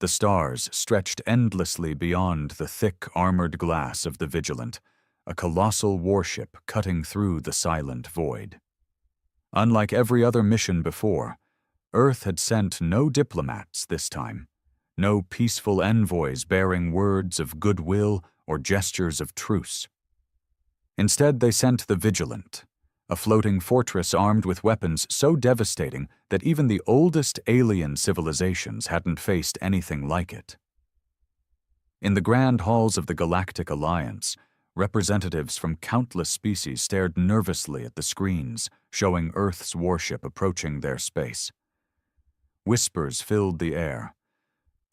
The stars stretched endlessly beyond the thick armored glass of the Vigilant, a colossal warship cutting through the silent void. Unlike every other mission before, Earth had sent no diplomats this time, no peaceful envoys bearing words of goodwill or gestures of truce. Instead, they sent the Vigilant, a floating fortress armed with weapons so devastating that even the oldest alien civilizations hadn't faced anything like it. In the grand halls of the Galactic Alliance, representatives from countless species stared nervously at the screens showing Earth's warship approaching their space. Whispers filled the air.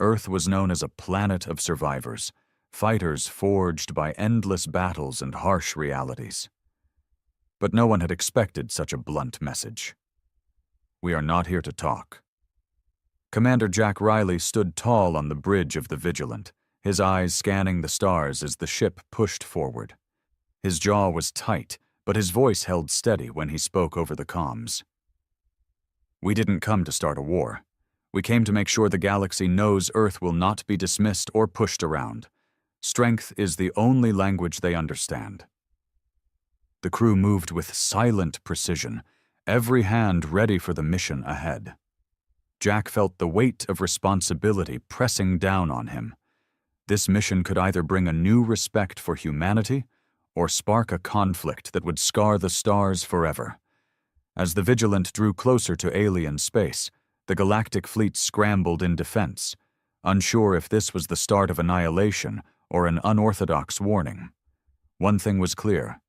Earth was known as a planet of survivors, fighters forged by endless battles and harsh realities. But no one had expected such a blunt message. We are not here to talk. Commander Jack Riley stood tall on the bridge of the Vigilant, his eyes scanning the stars as the ship pushed forward. His jaw was tight, but his voice held steady when he spoke over the comms. We didn't come to start a war. We came to make sure the galaxy knows Earth will not be dismissed or pushed around. Strength is the only language they understand. The crew moved with silent precision, every hand ready for the mission ahead. Jack felt the weight of responsibility pressing down on him. This mission could either bring a new respect for humanity or spark a conflict that would scar the stars forever. As the Vigilant drew closer to alien space, the galactic fleet scrambled in defense, unsure if this was the start of annihilation or an unorthodox warning. One thing was clear.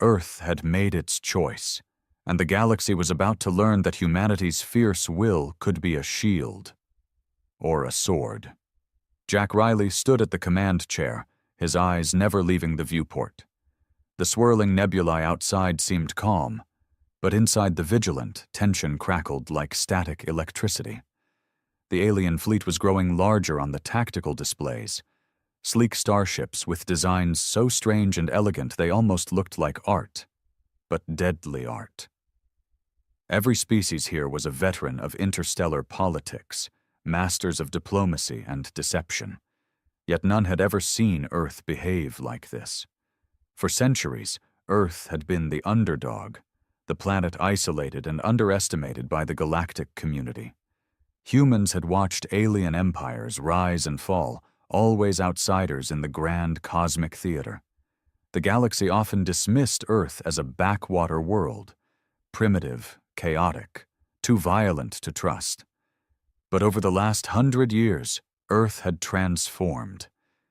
Earth had made its choice, and the galaxy was about to learn that humanity's fierce will could be a shield or a sword. Jack Riley stood at the command chair, his eyes never leaving the viewport. The swirling nebulae outside seemed calm, but inside the Vigilant, tension crackled like static electricity. The alien fleet was growing larger on the tactical displays, sleek starships with designs so strange and elegant they almost looked like art, but deadly art. Every species here was a veteran of interstellar politics, masters of diplomacy and deception. Yet none had ever seen Earth behave like this. For centuries, Earth had been the underdog, the planet isolated and underestimated by the galactic community. Humans had watched alien empires rise and fall, always outsiders in the grand cosmic theater. The galaxy often dismissed Earth as a backwater world, primitive, chaotic, too violent to trust. But over the last 100 years, Earth had transformed.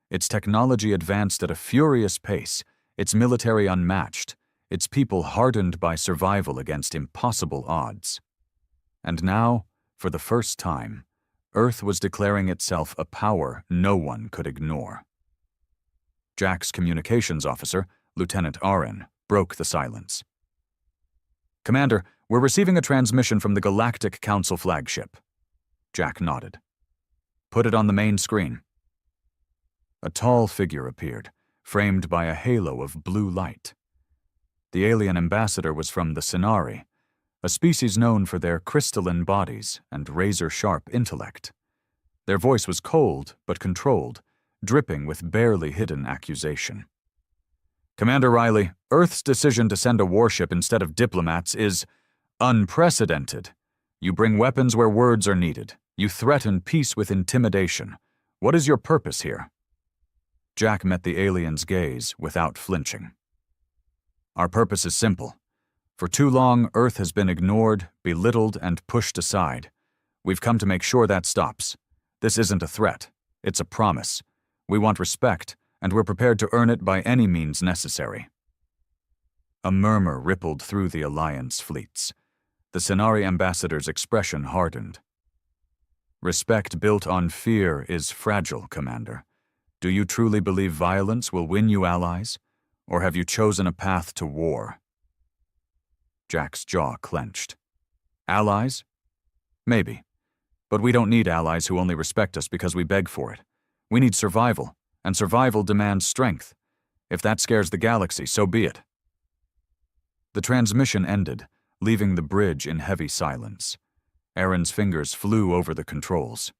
Its technology advanced at a furious pace, its military unmatched, its people hardened by survival against impossible odds. And now, for the first time, Earth was declaring itself a power no one could ignore. Jack's communications officer, Lieutenant Aren, broke the silence. "Commander, we're receiving a transmission from the Galactic Council flagship." Jack nodded. "Put it on the main screen." A tall figure appeared, framed by a halo of blue light. The alien ambassador was from the Cenari, a species known for their crystalline bodies and razor-sharp intellect. Their voice was cold but controlled, dripping with barely hidden accusation. "Commander Riley, Earth's decision to send a warship instead of diplomats is unprecedented. You bring weapons where words are needed. You threaten peace with intimidation. What is your purpose here?" Jack met the alien's gaze without flinching. "Our purpose is simple. For too long, Earth has been ignored, belittled, and pushed aside. We've come to make sure that stops. This isn't a threat. It's a promise. We want respect, and we're prepared to earn it by any means necessary." A murmur rippled through the Alliance fleets. The Cenari ambassador's expression hardened. "Respect built on fear is fragile, Commander. Do you truly believe violence will win you allies, or have you chosen a path to war?" Jack's jaw clenched. "Allies? Maybe. But we don't need allies who only respect us because we beg for it. We need survival, and survival demands strength. If that scares the galaxy, so be it." The transmission ended, leaving the bridge in heavy silence. Aren's fingers flew over the controls.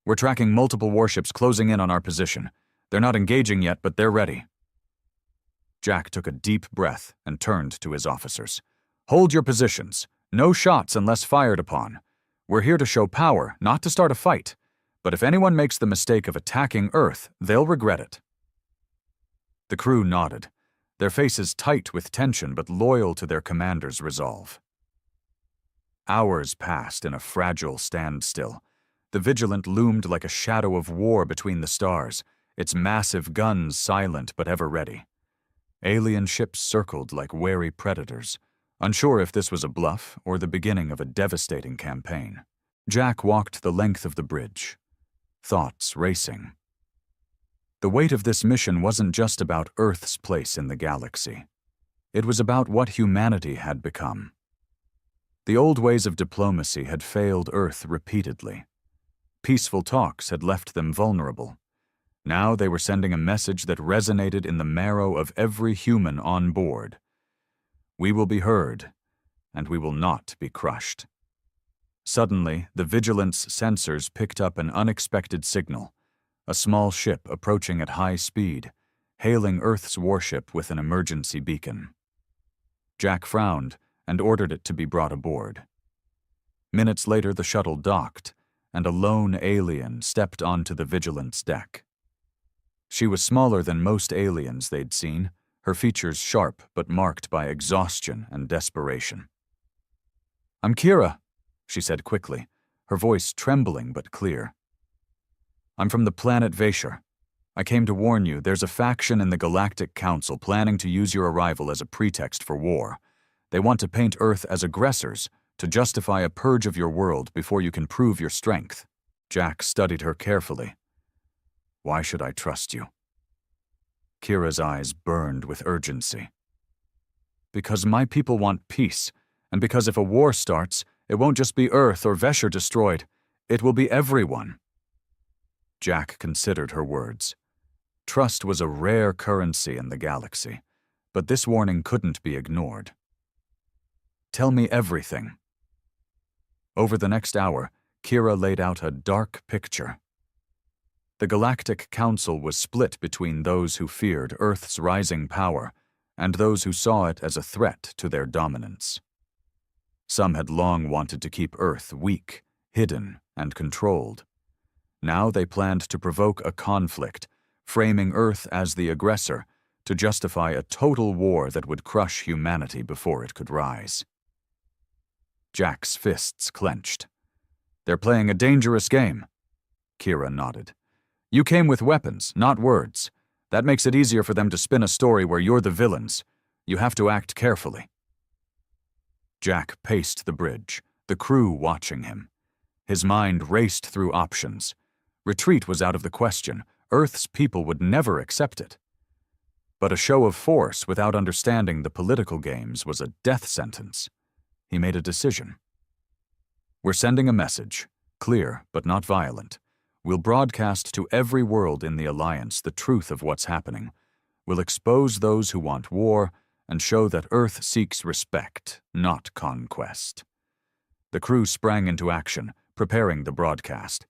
We're tracking multiple warships closing in on our position. They're not engaging yet, but they're ready. Jack took a deep breath and turned to his officers. Hold your positions. No shots unless fired upon. We're here to show power, not to start a fight. But if anyone makes the mistake of attacking Earth, they'll regret it. The crew nodded, their faces tight with tension but loyal to their commander's resolve. Hours passed in a fragile standstill. The Vigilant loomed like a shadow of war between the stars, its massive guns silent but ever ready. Alien ships circled like wary predators, unsure if this was a bluff or the beginning of a devastating campaign. Jack walked the length of the bridge, thoughts racing. The weight of this mission wasn't just about Earth's place in the galaxy. It was about what humanity had become. The old ways of diplomacy had failed Earth repeatedly. Peaceful talks had left them vulnerable. Now they were sending a message that resonated in the marrow of every human on board. We will be heard, and we will not be crushed. Suddenly, the Vigilant's sensors picked up an unexpected signal, a small ship approaching at high speed, hailing Earth's warship with an emergency beacon. Jack frowned and ordered it to be brought aboard. Minutes later, the shuttle docked, and a lone alien stepped onto the Vigilant's deck. She was smaller than most aliens they'd seen, her features sharp but marked by exhaustion and desperation. "I'm Kira," she said quickly, her voice trembling but clear. "I'm from the planet Vasher. I came to warn you, there's a faction in the Galactic Council planning to use your arrival as a pretext for war. They want to paint Earth as aggressors, to justify a purge of your world before you can prove your strength." Jack studied her carefully. "Why should I trust you?" Kira's eyes burned with urgency. "Because my people want peace, and because if a war starts, it won't just be Earth or Vesher destroyed, it will be everyone." Jack considered her words. Trust was a rare currency in the galaxy, but this warning couldn't be ignored. "Tell me everything." Over the next hour, Kira laid out a dark picture. The Galactic Council was split between those who feared Earth's rising power and those who saw it as a threat to their dominance. Some had long wanted to keep Earth weak, hidden, and controlled. Now they planned to provoke a conflict, framing Earth as the aggressor to justify a total war that would crush humanity before it could rise. Jack's fists clenched. "They're playing a dangerous game." Kira nodded. "You came with weapons, not words. That makes it easier for them to spin a story where you're the villains. You have to act carefully." Jack paced the bridge, the crew watching him. His mind raced through options. Retreat was out of the question. Earth's people would never accept it. But a show of force without understanding the political games was a death sentence. He made a decision. "We're sending a message, clear but not violent. We'll broadcast to every world in the Alliance the truth of what's happening. We'll expose those who want war and show that Earth seeks respect, not conquest." The crew sprang into action, preparing the broadcast.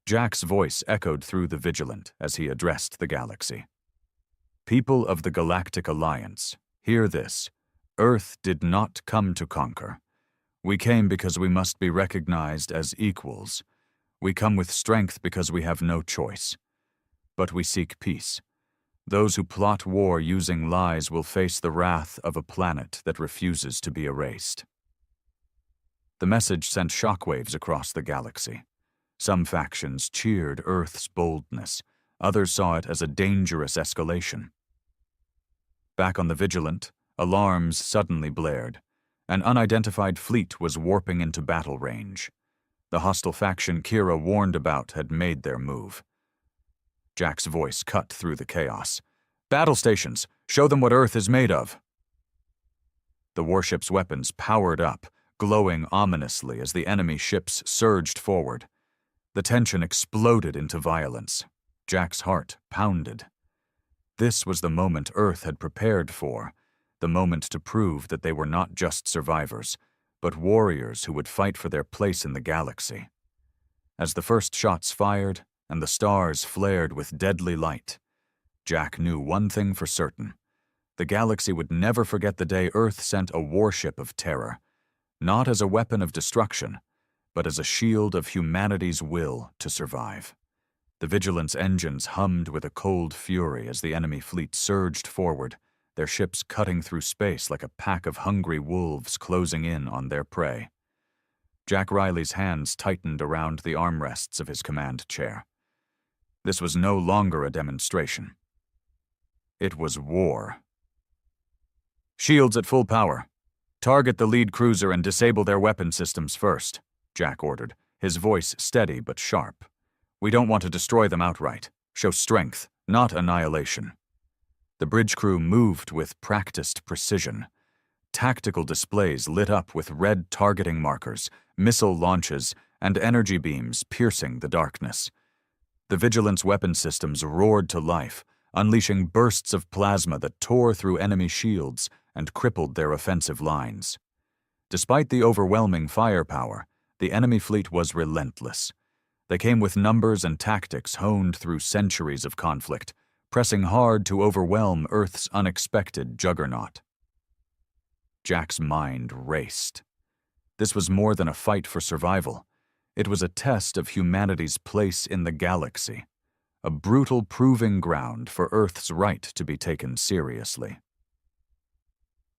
Jack's voice echoed through the Vigilant as he addressed the galaxy. "People of the Galactic Alliance, hear this. Earth did not come to conquer. We came because we must be recognized as equals. We come with strength because we have no choice. But we seek peace. Those who plot war using lies will face the wrath of a planet that refuses to be erased." The message sent shockwaves across the galaxy. Some factions cheered Earth's boldness. Others saw it as a dangerous escalation. Back on the Vigilant, alarms suddenly blared. An unidentified fleet was warping into battle range. The hostile faction Kira warned about had made their move. Jack's voice cut through the chaos. "Battle stations! Show them what Earth is made of!" The warship's weapons powered up, glowing ominously as the enemy ships surged forward. The tension exploded into violence. Jack's heart pounded. This was the moment Earth had prepared for, the moment to prove that they were not just survivors, but warriors who would fight for their place in the galaxy. As the first shots fired and the stars flared with deadly light, Jack knew one thing for certain. The galaxy would never forget the day Earth sent a warship of terror, not as a weapon of destruction, but as a shield of humanity's will to survive. The Vigilant's engines hummed with a cold fury as the enemy fleet surged forward, their ships cutting through space like a pack of hungry wolves closing in on their prey. Jack Riley's hands tightened around the armrests of his command chair. This was no longer a demonstration. It was war. "Shields at full power. Target the lead cruiser and disable their weapon systems first," Jack ordered, his voice steady but sharp. "We don't want to destroy them outright. Show strength, not annihilation." The bridge crew moved with practiced precision. Tactical displays lit up with red targeting markers, missile launches, and energy beams piercing the darkness. The Vigilant's weapon systems roared to life, unleashing bursts of plasma that tore through enemy shields and crippled their offensive lines. Despite the overwhelming firepower, the enemy fleet was relentless. They came with numbers and tactics honed through centuries of conflict, pressing hard to overwhelm Earth's unexpected juggernaut. Jack's mind raced. This was more than a fight for survival. It was a test of humanity's place in the galaxy, a brutal proving ground for Earth's right to be taken seriously.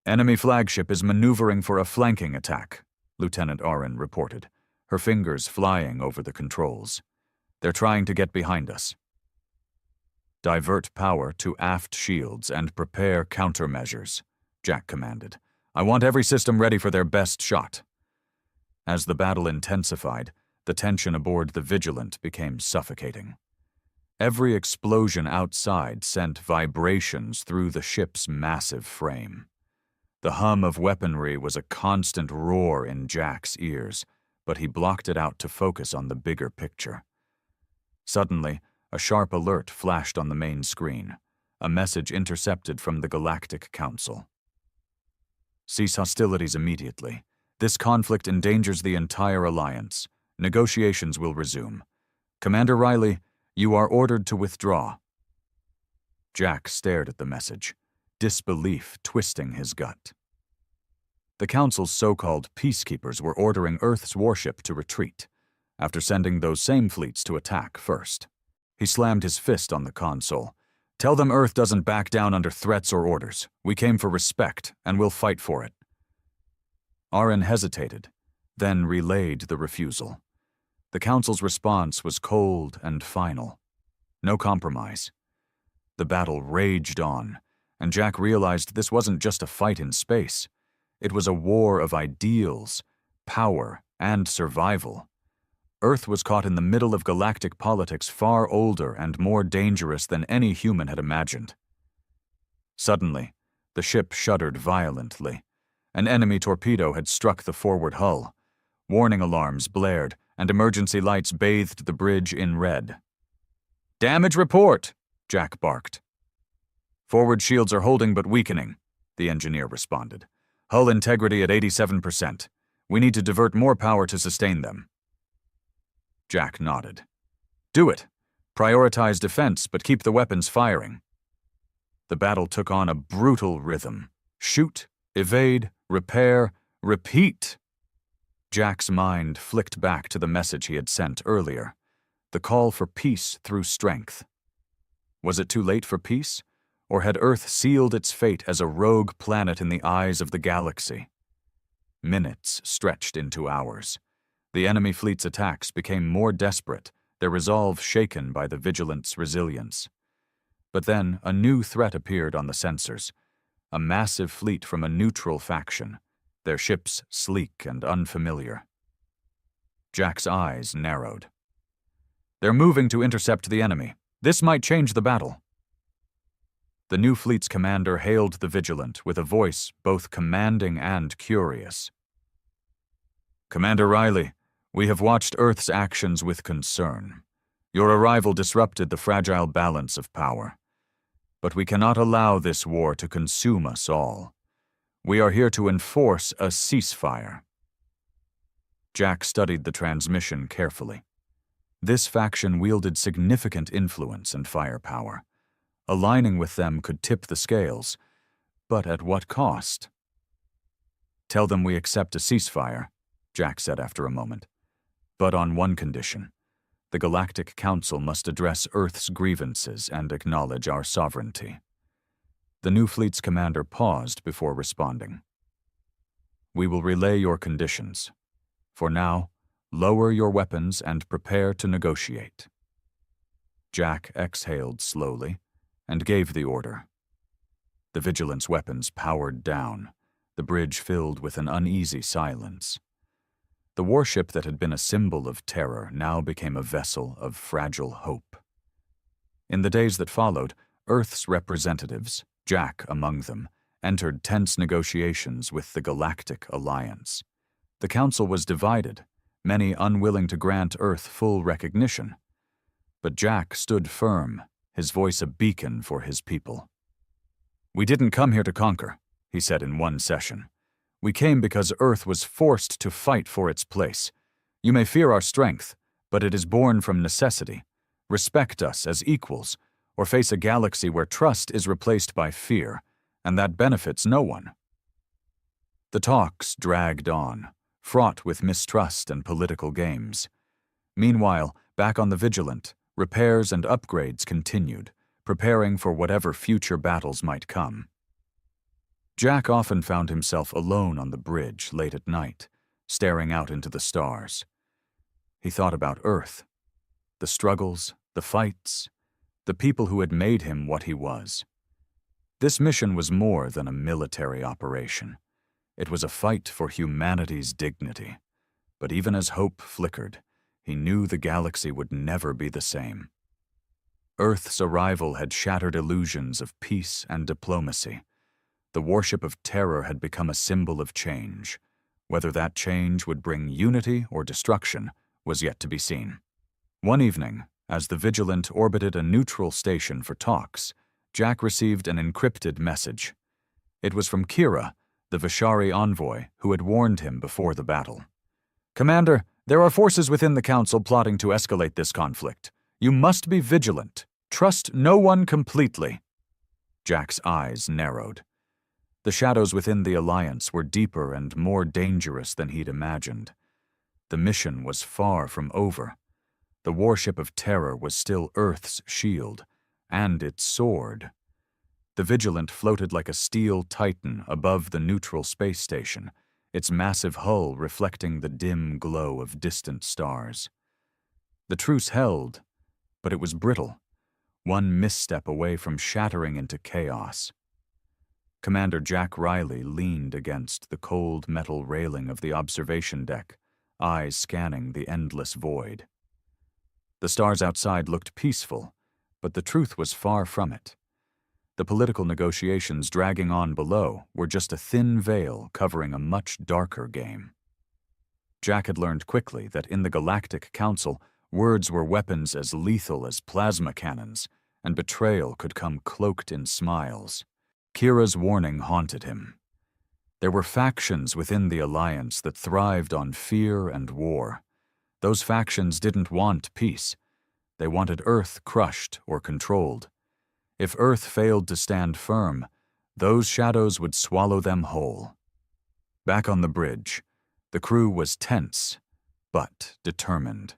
"Enemy flagship is maneuvering for a flanking attack," Lieutenant Arin reported, her fingers flying over the controls. "They're trying to get behind us." "Divert power to aft shields and prepare countermeasures," Jack commanded. "I want every system ready for their best shot." As the battle intensified, the tension aboard the Vigilant became suffocating. Every explosion outside sent vibrations through the ship's massive frame. The hum of weaponry was a constant roar in Jack's ears, but he blocked it out to focus on the bigger picture. Suddenly, a sharp alert flashed on the main screen, a message intercepted from the Galactic Council. "Cease hostilities immediately. This conflict endangers the entire alliance. Negotiations will resume. Commander Riley, you are ordered to withdraw." Jack stared at the message, disbelief twisting his gut. The Council's so-called peacekeepers were ordering Earth's warship to retreat, after sending those same fleets to attack first. He slammed his fist on the console. "Tell them Earth doesn't back down under threats or orders. We came for respect, and we'll fight for it." Arin hesitated, then relayed the refusal. The Council's response was cold and final. No compromise. The battle raged on, and Jack realized this wasn't just a fight in space. It was a war of ideals, power, and survival. Earth was caught in the middle of galactic politics far older and more dangerous than any human had imagined. Suddenly, the ship shuddered violently. An enemy torpedo had struck the forward hull. Warning alarms blared, and emergency lights bathed the bridge in red. "Damage report!" Jack barked. "Forward shields are holding but weakening," the engineer responded. "Hull integrity at 87%. We need to divert more power to sustain them." Jack nodded. "Do it. Prioritize defense, but keep the weapons firing." The battle took on a brutal rhythm. Shoot, evade, repair, repeat. Jack's mind flicked back to the message he had sent earlier, the call for peace through strength. Was it too late for peace, or had Earth sealed its fate as a rogue planet in the eyes of the galaxy? Minutes stretched into hours. The enemy fleet's attacks became more desperate, their resolve shaken by the Vigilant's resilience. But then a new threat appeared on the sensors, a massive fleet from a neutral faction, their ships sleek and unfamiliar. Jack's eyes narrowed. "They're moving to intercept the enemy. This might change the battle." The new fleet's commander hailed the Vigilant with a voice both commanding and curious. "Commander Riley, we have watched Earth's actions with concern. Your arrival disrupted the fragile balance of power. But we cannot allow this war to consume us all. We are here to enforce a ceasefire." Jack studied the transmission carefully. This faction wielded significant influence and firepower. Aligning with them could tip the scales, but at what cost? "Tell them we accept a ceasefire," Jack said after a moment. "But on one condition. The Galactic Council must address Earth's grievances and acknowledge our sovereignty." The new fleet's commander paused before responding. "We will relay your conditions. For now, lower your weapons and prepare to negotiate." Jack exhaled slowly and gave the order. The Vigilance weapons powered down, the bridge filled with an uneasy silence. The warship that had been a symbol of terror now became a vessel of fragile hope. In the days that followed, Earth's representatives, Jack among them, entered tense negotiations with the Galactic Alliance. The Council was divided, many unwilling to grant Earth full recognition. But Jack stood firm, his voice a beacon for his people. "We didn't come here to conquer," he said in one session. "We came because Earth was forced to fight for its place. You may fear our strength, but it is born from necessity. Respect us as equals, or face a galaxy where trust is replaced by fear, and that benefits no one." The talks dragged on, fraught with mistrust and political games. Meanwhile, back on the Vigilant, repairs and upgrades continued, preparing for whatever future battles might come. Jack often found himself alone on the bridge late at night, staring out into the stars. He thought about Earth, the struggles, the fights, the people who had made him what he was. This mission was more than a military operation. It was a fight for humanity's dignity. But even as hope flickered, he knew the galaxy would never be the same. Earth's arrival had shattered illusions of peace and diplomacy. The Warship of Terror had become a symbol of change. Whether that change would bring unity or destruction was yet to be seen. One evening, as the Vigilant orbited a neutral station for talks, Jack received an encrypted message. It was from Kira, the Vishari envoy, who had warned him before the battle. "Commander, there are forces within the Council plotting to escalate this conflict. You must be vigilant. Trust no one completely." Jack's eyes narrowed. The shadows within the Alliance were deeper and more dangerous than he'd imagined. The mission was far from over. The Warship of Terror was still Earth's shield, and its sword. The Vigilant floated like a steel titan above the neutral space station, its massive hull reflecting the dim glow of distant stars. The truce held, but it was brittle, one misstep away from shattering into chaos. Commander Jack Riley leaned against the cold metal railing of the observation deck, eyes scanning the endless void. The stars outside looked peaceful, but the truth was far from it. The political negotiations dragging on below were just a thin veil covering a much darker game. Jack had learned quickly that in the Galactic Council, words were weapons as lethal as plasma cannons, and betrayal could come cloaked in smiles. Kira's warning haunted him. There were factions within the Alliance that thrived on fear and war. Those factions didn't want peace. They wanted Earth crushed or controlled. If Earth failed to stand firm, those shadows would swallow them whole. Back on the bridge, the crew was tense, but determined.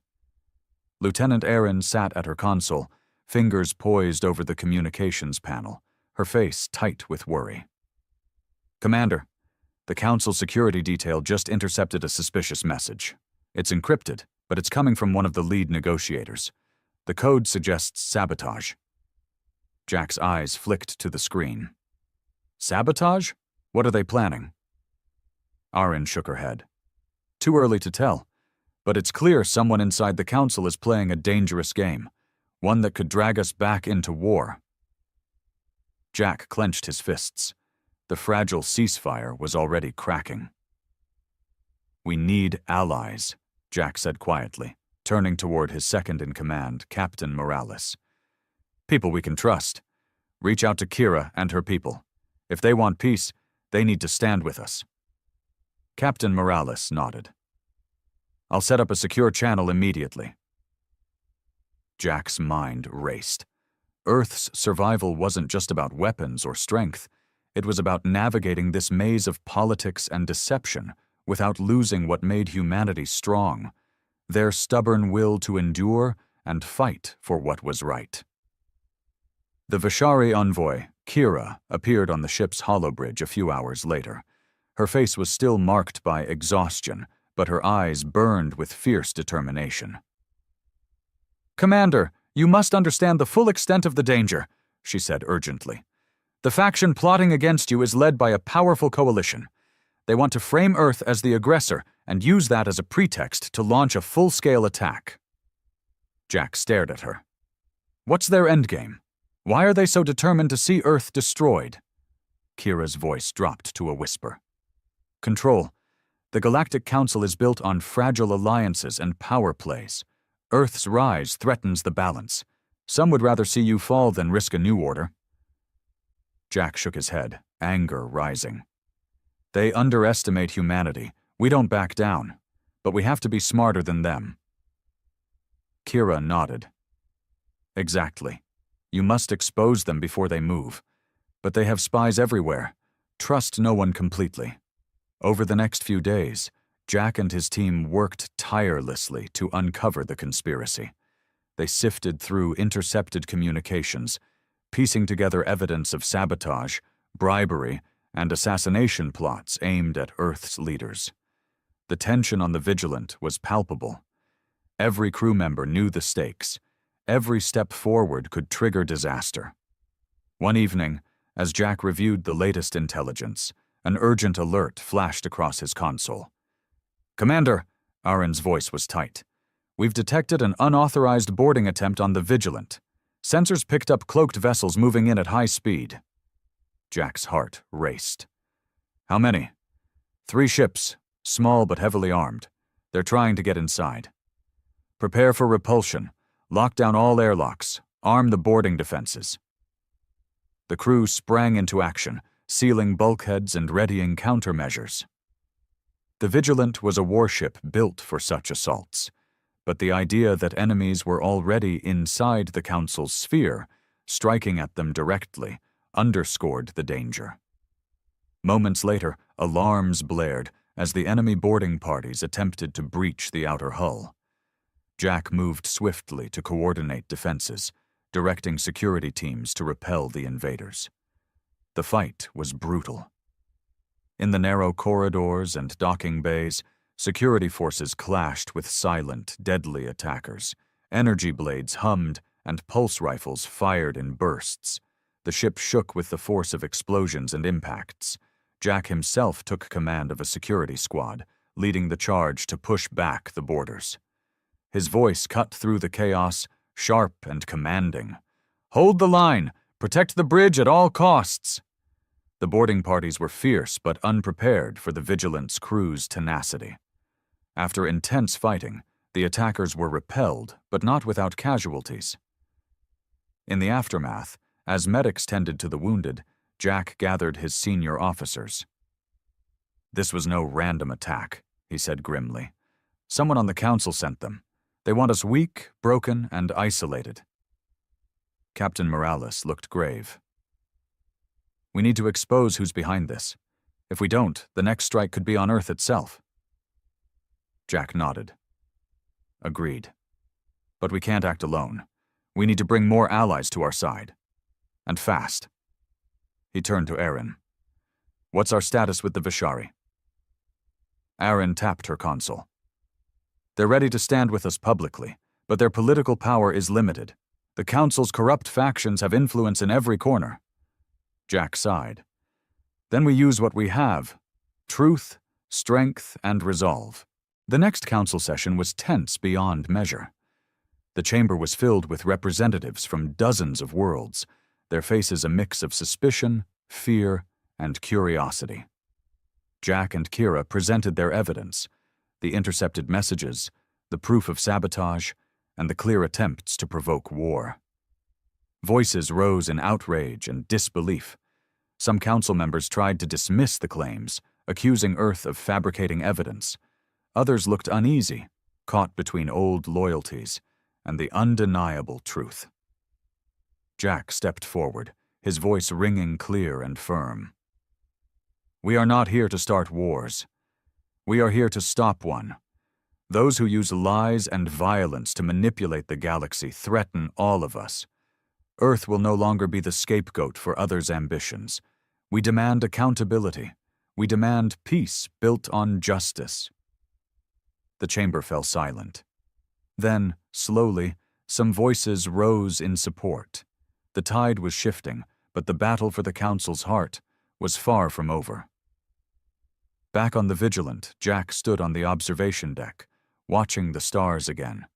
Lieutenant Erin sat at her console, fingers poised over the communications panel, her face tight with worry. "Commander, the Council security detail just intercepted a suspicious message. It's encrypted, but it's coming from one of the lead negotiators. The code suggests sabotage." Jack's eyes flicked to the screen. "Sabotage? What are they planning?" Arin shook her head. "Too early to tell, but it's clear someone inside the Council is playing a dangerous game, one that could drag us back into war." Jack clenched his fists. The fragile ceasefire was already cracking. "We need allies," Jack said quietly, turning toward his second-in-command, Captain Morales. "People we can trust. Reach out to Kira and her people. If they want peace, they need to stand with us." Captain Morales nodded. "I'll set up a secure channel immediately." Jack's mind raced. Earth's survival wasn't just about weapons or strength. It was about navigating this maze of politics and deception without losing what made humanity strong, their stubborn will to endure and fight for what was right. The Vishari envoy, Kira, appeared on the ship's holobridge a few hours later. Her face was still marked by exhaustion, but her eyes burned with fierce determination. "Commander, you must understand the full extent of the danger," she said urgently. "The faction plotting against you is led by a powerful coalition. They want to frame Earth as the aggressor and use that as a pretext to launch a full-scale attack." Jack stared at her. "What's their endgame? Why are they so determined to see Earth destroyed?" Kira's voice dropped to a whisper. "Control. The Galactic Council is built on fragile alliances and power plays. Earth's rise threatens the balance. Some would rather see you fall than risk a new order." Jack shook his head, anger rising. "They underestimate humanity. We don't back down. But we have to be smarter than them." Kira nodded. "Exactly. You must expose them before they move. But they have spies everywhere. Trust no one completely." Over the next few days, Jack and his team worked tirelessly to uncover the conspiracy. They sifted through intercepted communications, piecing together evidence of sabotage, bribery, and assassination plots aimed at Earth's leaders. The tension on the Vigilant was palpable. Every crew member knew the stakes. Every step forward could trigger disaster. One evening, as Jack reviewed the latest intelligence, an urgent alert flashed across his console. "Commander," Aaron's voice was tight. "We've detected an unauthorized boarding attempt on the Vigilant. Sensors picked up cloaked vessels moving in at high speed." Jack's heart raced. "How many?" "3 ships, small but heavily armed. They're trying to get inside. Prepare for repulsion. Lock down all airlocks. Arm the boarding defenses." The crew sprang into action, sealing bulkheads and readying countermeasures. The Vigilant was a warship built for such assaults, but the idea that enemies were already inside the Council's sphere, striking at them directly, underscored the danger. Moments later, alarms blared as the enemy boarding parties attempted to breach the outer hull. Jack moved swiftly to coordinate defenses, directing security teams to repel the invaders. The fight was brutal. In the narrow corridors and docking bays, security forces clashed with silent, deadly attackers. Energy blades hummed, and pulse rifles fired in bursts. The ship shook with the force of explosions and impacts. Jack himself took command of a security squad, leading the charge to push back the boarders. His voice cut through the chaos, sharp and commanding. "Hold the line! Protect the bridge at all costs!" The boarding parties were fierce but unprepared for the Vigilant's crew's tenacity. After intense fighting, the attackers were repelled, but not without casualties. In the aftermath, as medics tended to the wounded, Jack gathered his senior officers. "This was no random attack," he said grimly. "Someone on the council sent them. They want us weak, broken, and isolated." Captain Morales looked grave. "We need to expose who's behind this. If we don't, the next strike could be on Earth itself." Jack nodded. "Agreed. But we can't act alone. We need to bring more allies to our side. And fast." He turned to Erin. "What's our status with the Vishari?" Erin tapped her console. "They're ready to stand with us publicly, but their political power is limited. The Council's corrupt factions have influence in every corner." Jack sighed. "Then we use what we have: truth, strength, and resolve." The next council session was tense beyond measure. The chamber was filled with representatives from dozens of worlds, their faces a mix of suspicion, fear, and curiosity. Jack and Kira presented their evidence: the intercepted messages, the proof of sabotage, and the clear attempts to provoke war. Voices rose in outrage and disbelief. Some council members tried to dismiss the claims, accusing Earth of fabricating evidence. Others looked uneasy, caught between old loyalties, and the undeniable truth. Jack stepped forward, his voice ringing clear and firm. We are not here to start wars. We are here to stop one. Those who use lies and violence to manipulate the galaxy threaten all of us. Earth will no longer be the scapegoat for others' ambitions. We demand accountability. We demand peace built on justice. The chamber fell silent. Then, slowly, some voices rose in support. The tide was shifting, but the battle for the Council's heart was far from over. Back on the Vigilant, Jack stood on the observation deck, watching the stars again.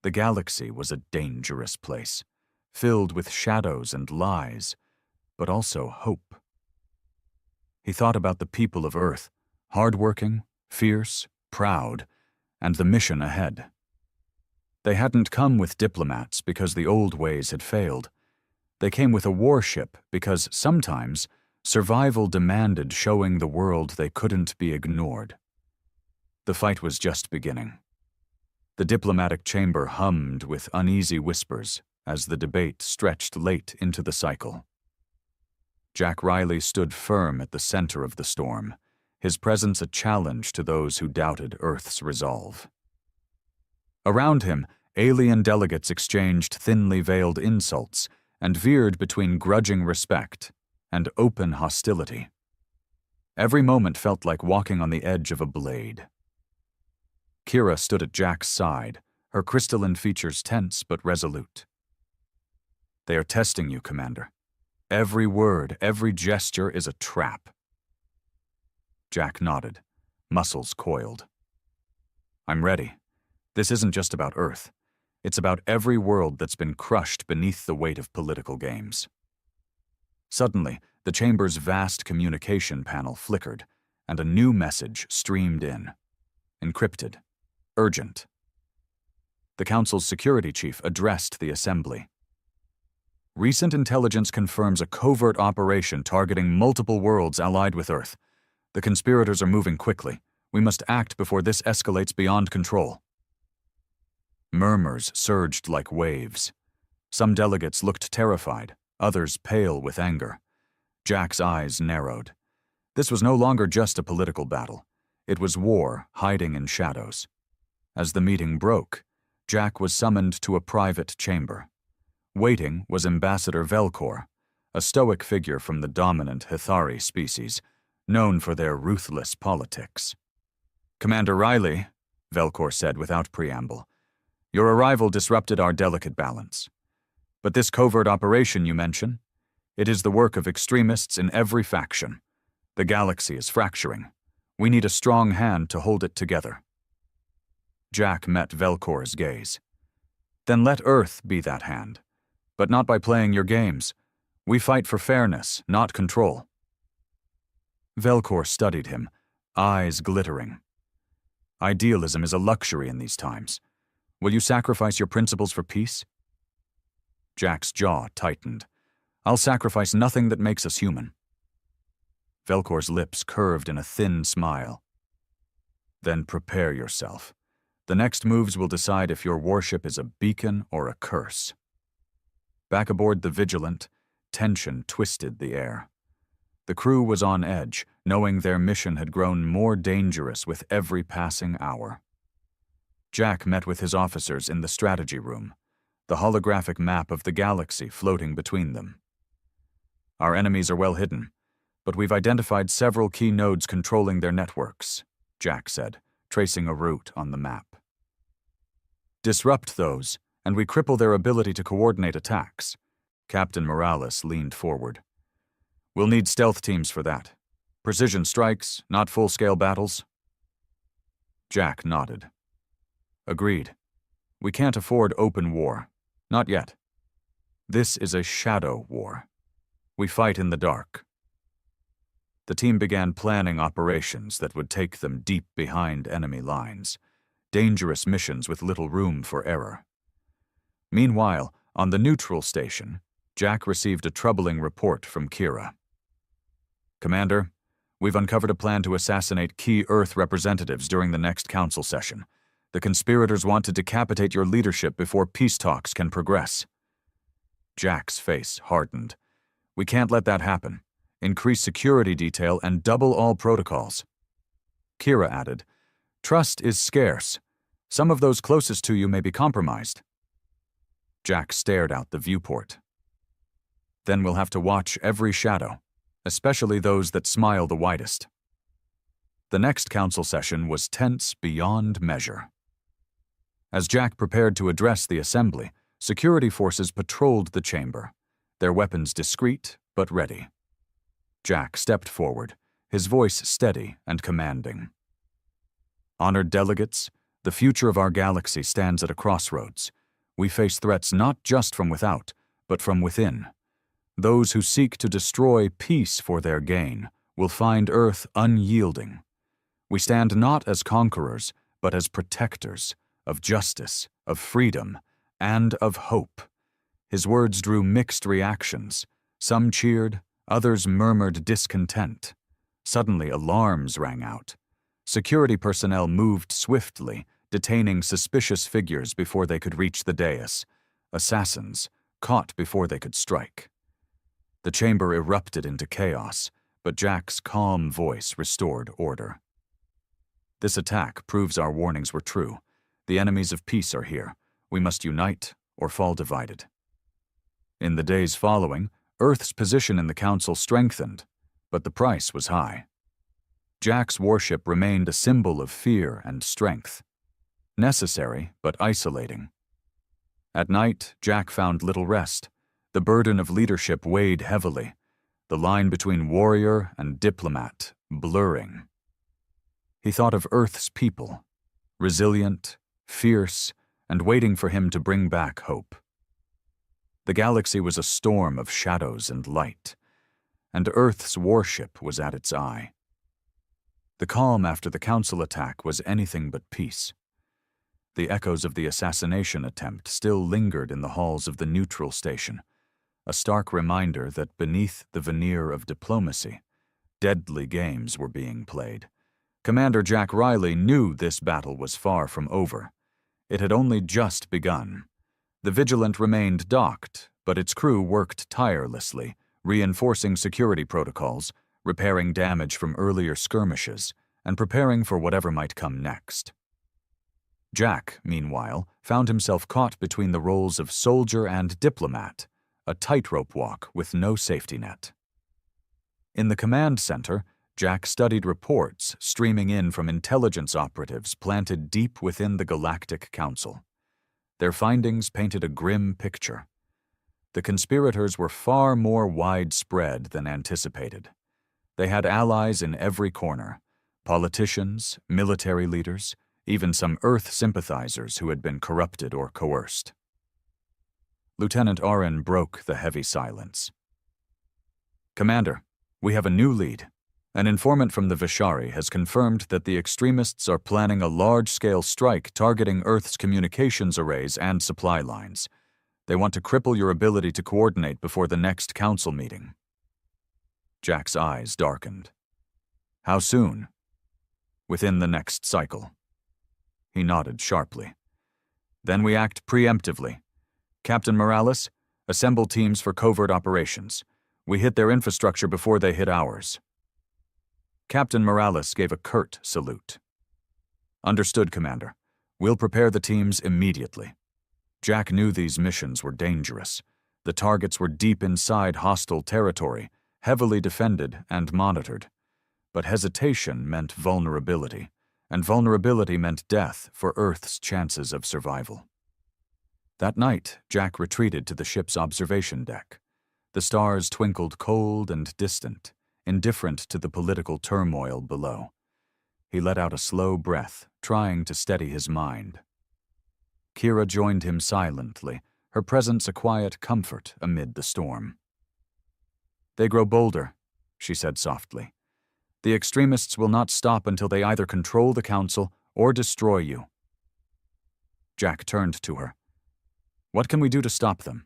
The galaxy was a dangerous place, filled with shadows and lies, but also hope. He thought about the people of Earth, hardworking, fierce, proud, and the mission ahead. They hadn't come with diplomats because the old ways had failed. They came with a warship because sometimes survival demanded showing the world they couldn't be ignored. The fight was just beginning. The diplomatic chamber hummed with uneasy whispers as the debate stretched late into the cycle. Jack Riley stood firm at the center of the storm, his presence a challenge to those who doubted Earth's resolve. Around him, alien delegates exchanged thinly veiled insults and veered between grudging respect and open hostility. Every moment felt like walking on the edge of a blade. Kira stood at Jack's side, her crystalline features tense but resolute. They are testing you, Commander. Every word, every gesture is a trap. Jack nodded, muscles coiled. I'm ready. This isn't just about Earth. It's about every world that's been crushed beneath the weight of political games. Suddenly, the chamber's vast communication panel flickered, and a new message streamed in. Encrypted. Urgent. The Council's security chief addressed the assembly. Recent intelligence confirms a covert operation targeting multiple worlds allied with Earth. The conspirators are moving quickly. We must act before this escalates beyond control. Murmurs surged like waves. Some delegates looked terrified, others pale with anger. Jack's eyes narrowed. This was no longer just a political battle. It was war hiding in shadows. As the meeting broke, Jack was summoned to a private chamber. Waiting was Ambassador Velcor, a stoic figure from the dominant Hithari species, known for their ruthless politics. Commander Riley, Velcor said without preamble, your arrival disrupted our delicate balance. But this covert operation you mention, it is the work of extremists in every faction. The galaxy is fracturing. We need a strong hand to hold it together. Jack met Velcor's gaze. Then let Earth be that hand, but not by playing your games. We fight for fairness, not control. Velcor studied him, eyes glittering. Idealism is a luxury in these times. Will you sacrifice your principles for peace? Jack's jaw tightened. I'll sacrifice nothing that makes us human. Velcor's lips curved in a thin smile. Then prepare yourself. The next moves will decide if your warship is a beacon or a curse. Back aboard the Vigilant, tension twisted the air. The crew was on edge, knowing their mission had grown more dangerous with every passing hour. Jack met with his officers in the strategy room, the holographic map of the galaxy floating between them. Our enemies are well hidden, but we've identified several key nodes controlling their networks, Jack said, tracing a route on the map. Disrupt those, and we cripple their ability to coordinate attacks. Captain Morales leaned forward. We'll need stealth teams for that. Precision strikes, not full-scale battles. Jack nodded. Agreed. We can't afford open war. Not yet. This is a shadow war. We fight in the dark. The team began planning operations that would take them deep behind enemy lines, dangerous missions with little room for error. Meanwhile, on the neutral station, Jack received a troubling report from Kira. Commander, we've uncovered a plan to assassinate key Earth representatives during the next council session. The conspirators want to decapitate your leadership before peace talks can progress. Jack's face hardened. We can't let that happen. Increase security detail and double all protocols. Kira added, Trust is scarce. Some of those closest to you may be compromised. Jack stared out the viewport. Then we'll have to watch every shadow, especially those that smile the widest. The next council session was tense beyond measure. As Jack prepared to address the assembly, security forces patrolled the chamber, their weapons discreet but ready. Jack stepped forward, his voice steady and commanding. Honored delegates, the future of our galaxy stands at a crossroads. We face threats not just from without, but from within. Those who seek to destroy peace for their gain will find Earth unyielding. We stand not as conquerors, but as protectors of justice, of freedom, and of hope. His words drew mixed reactions. Some cheered, others murmured discontent. Suddenly, alarms rang out. Security personnel moved swiftly, detaining suspicious figures before they could reach the dais. Assassins, caught before they could strike. The chamber erupted into chaos, but Jack's calm voice restored order. This attack proves our warnings were true. The enemies of peace are here. We must unite or fall divided. In the days following, Earth's position in the Council strengthened, but the price was high. Jack's warship remained a symbol of fear and strength. Necessary, but isolating. At night, Jack found little rest. The burden of leadership weighed heavily, the line between warrior and diplomat blurring. He thought of Earth's people, resilient, fierce, and waiting for him to bring back hope. The galaxy was a storm of shadows and light, and Earth's warship was at its eye. The calm after the Council attack was anything but peace. The echoes of the assassination attempt still lingered in the halls of the neutral station, a stark reminder that beneath the veneer of diplomacy, deadly games were being played. Commander Jack Riley knew this battle was far from over. It had only just begun. The Vigilant remained docked, but its crew worked tirelessly, reinforcing security protocols, repairing damage from earlier skirmishes, and preparing for whatever might come next. Jack, meanwhile, found himself caught between the roles of soldier and diplomat, a tightrope walk with no safety net. In the command center, Jack studied reports streaming in from intelligence operatives planted deep within the Galactic Council. Their findings painted a grim picture. The conspirators were far more widespread than anticipated. They had allies in every corner, politicians, military leaders, even some Earth sympathizers who had been corrupted or coerced. Lieutenant Arin broke the heavy silence. Commander, we have a new lead. An informant from the Vishari has confirmed that the extremists are planning a large-scale strike targeting Earth's communications arrays and supply lines. They want to cripple your ability to coordinate before the next council meeting. Jack's eyes darkened. How soon? Within the next cycle. He nodded sharply. Then we act preemptively. Captain Morales, assemble teams for covert operations. We hit their infrastructure before they hit ours. Captain Morales gave a curt salute. Understood, Commander. We'll prepare the teams immediately. Jack knew these missions were dangerous. The targets were deep inside hostile territory, heavily defended and monitored. But hesitation meant vulnerability, and vulnerability meant death for Earth's chances of survival. That night, Jack retreated to the ship's observation deck. The stars twinkled cold and distant, indifferent to the political turmoil below. He let out a slow breath, trying to steady his mind. Kira joined him silently, her presence a quiet comfort amid the storm. They grow bolder, she said softly. The extremists will not stop until they either control the council or destroy you. Jack turned to her. What can we do to stop them?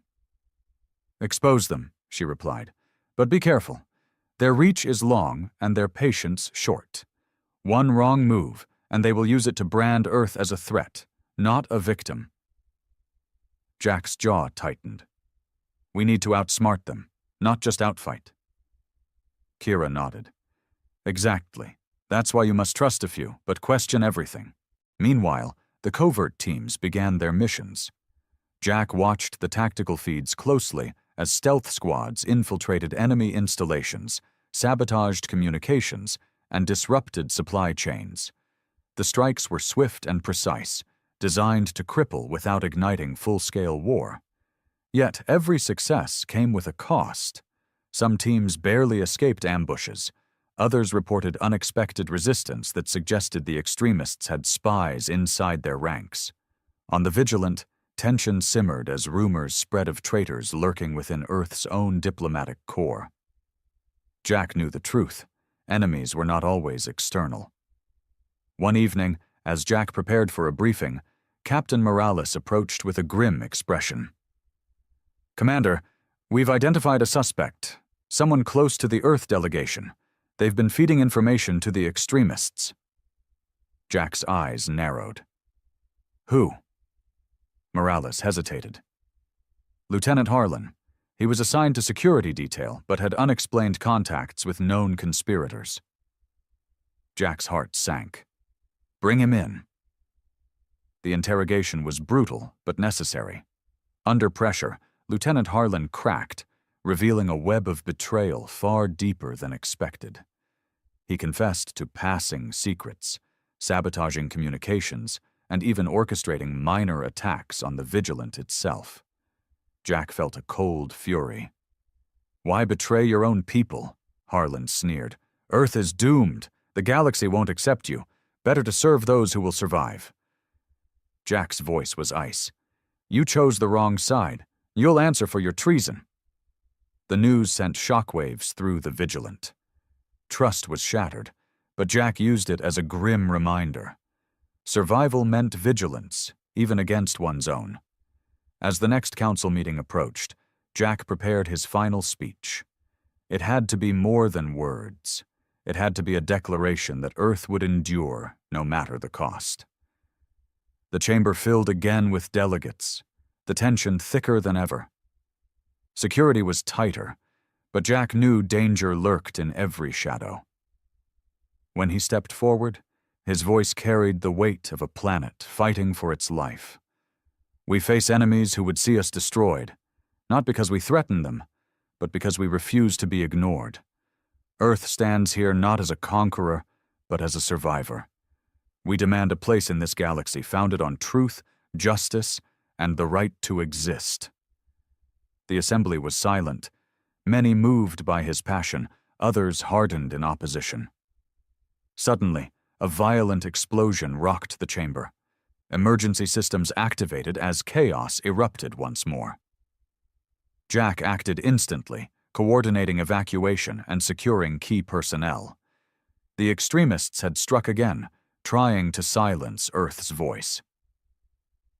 Expose them, she replied. But be careful. Their reach is long and their patience short. One wrong move, and they will use it to brand Earth as a threat, not a victim. Jack's jaw tightened. We need to outsmart them, not just outfight. Kira nodded. Exactly. That's why you must trust a few, but question everything. Meanwhile, the covert teams began their missions. Jack watched the tactical feeds closely as stealth squads infiltrated enemy installations, sabotaged communications, and disrupted supply chains. The strikes were swift and precise, designed to cripple without igniting full-scale war. Yet every success came with a cost. Some teams barely escaped ambushes. Others reported unexpected resistance that suggested the extremists had spies inside their ranks. On the Vigilant, tension simmered as rumors spread of traitors lurking within Earth's own diplomatic corps. Jack knew the truth. Enemies were not always external. One evening, as Jack prepared for a briefing, Captain Morales approached with a grim expression. Commander, we've identified a suspect, someone close to the Earth delegation. They've been feeding information to the extremists. Jack's eyes narrowed. Who? Morales hesitated. Lieutenant Harlan. He was assigned to security detail, but had unexplained contacts with known conspirators. Jack's heart sank. Bring him in. The interrogation was brutal, but necessary. Under pressure, Lieutenant Harlan cracked, revealing a web of betrayal far deeper than expected. He confessed to passing secrets, sabotaging communications, and even orchestrating minor attacks on the Vigilant itself. Jack felt a cold fury. Why betray your own people? Harlan sneered. Earth is doomed. The galaxy won't accept you. Better to serve those who will survive. Jack's voice was ice. You chose the wrong side. You'll answer for your treason. The news sent shockwaves through the Vigilant. Trust was shattered, but Jack used it as a grim reminder. Survival meant vigilance, even against one's own. As the next council meeting approached, Jack prepared his final speech. It had to be more than words. It had to be a declaration that Earth would endure, no matter the cost. The chamber filled again with delegates, the tension thicker than ever. Security was tighter, but Jack knew danger lurked in every shadow. When he stepped forward, his voice carried the weight of a planet fighting for its life. We face enemies who would see us destroyed, not because we threaten them, but because we refuse to be ignored. Earth stands here not as a conqueror, but as a survivor. We demand a place in this galaxy founded on truth, justice, and the right to exist. The assembly was silent, many moved by his passion, others hardened in opposition. Suddenly, a violent explosion rocked the chamber. Emergency systems activated as chaos erupted once more. Jack acted instantly, coordinating evacuation and securing key personnel. The extremists had struck again, trying to silence Earth's voice.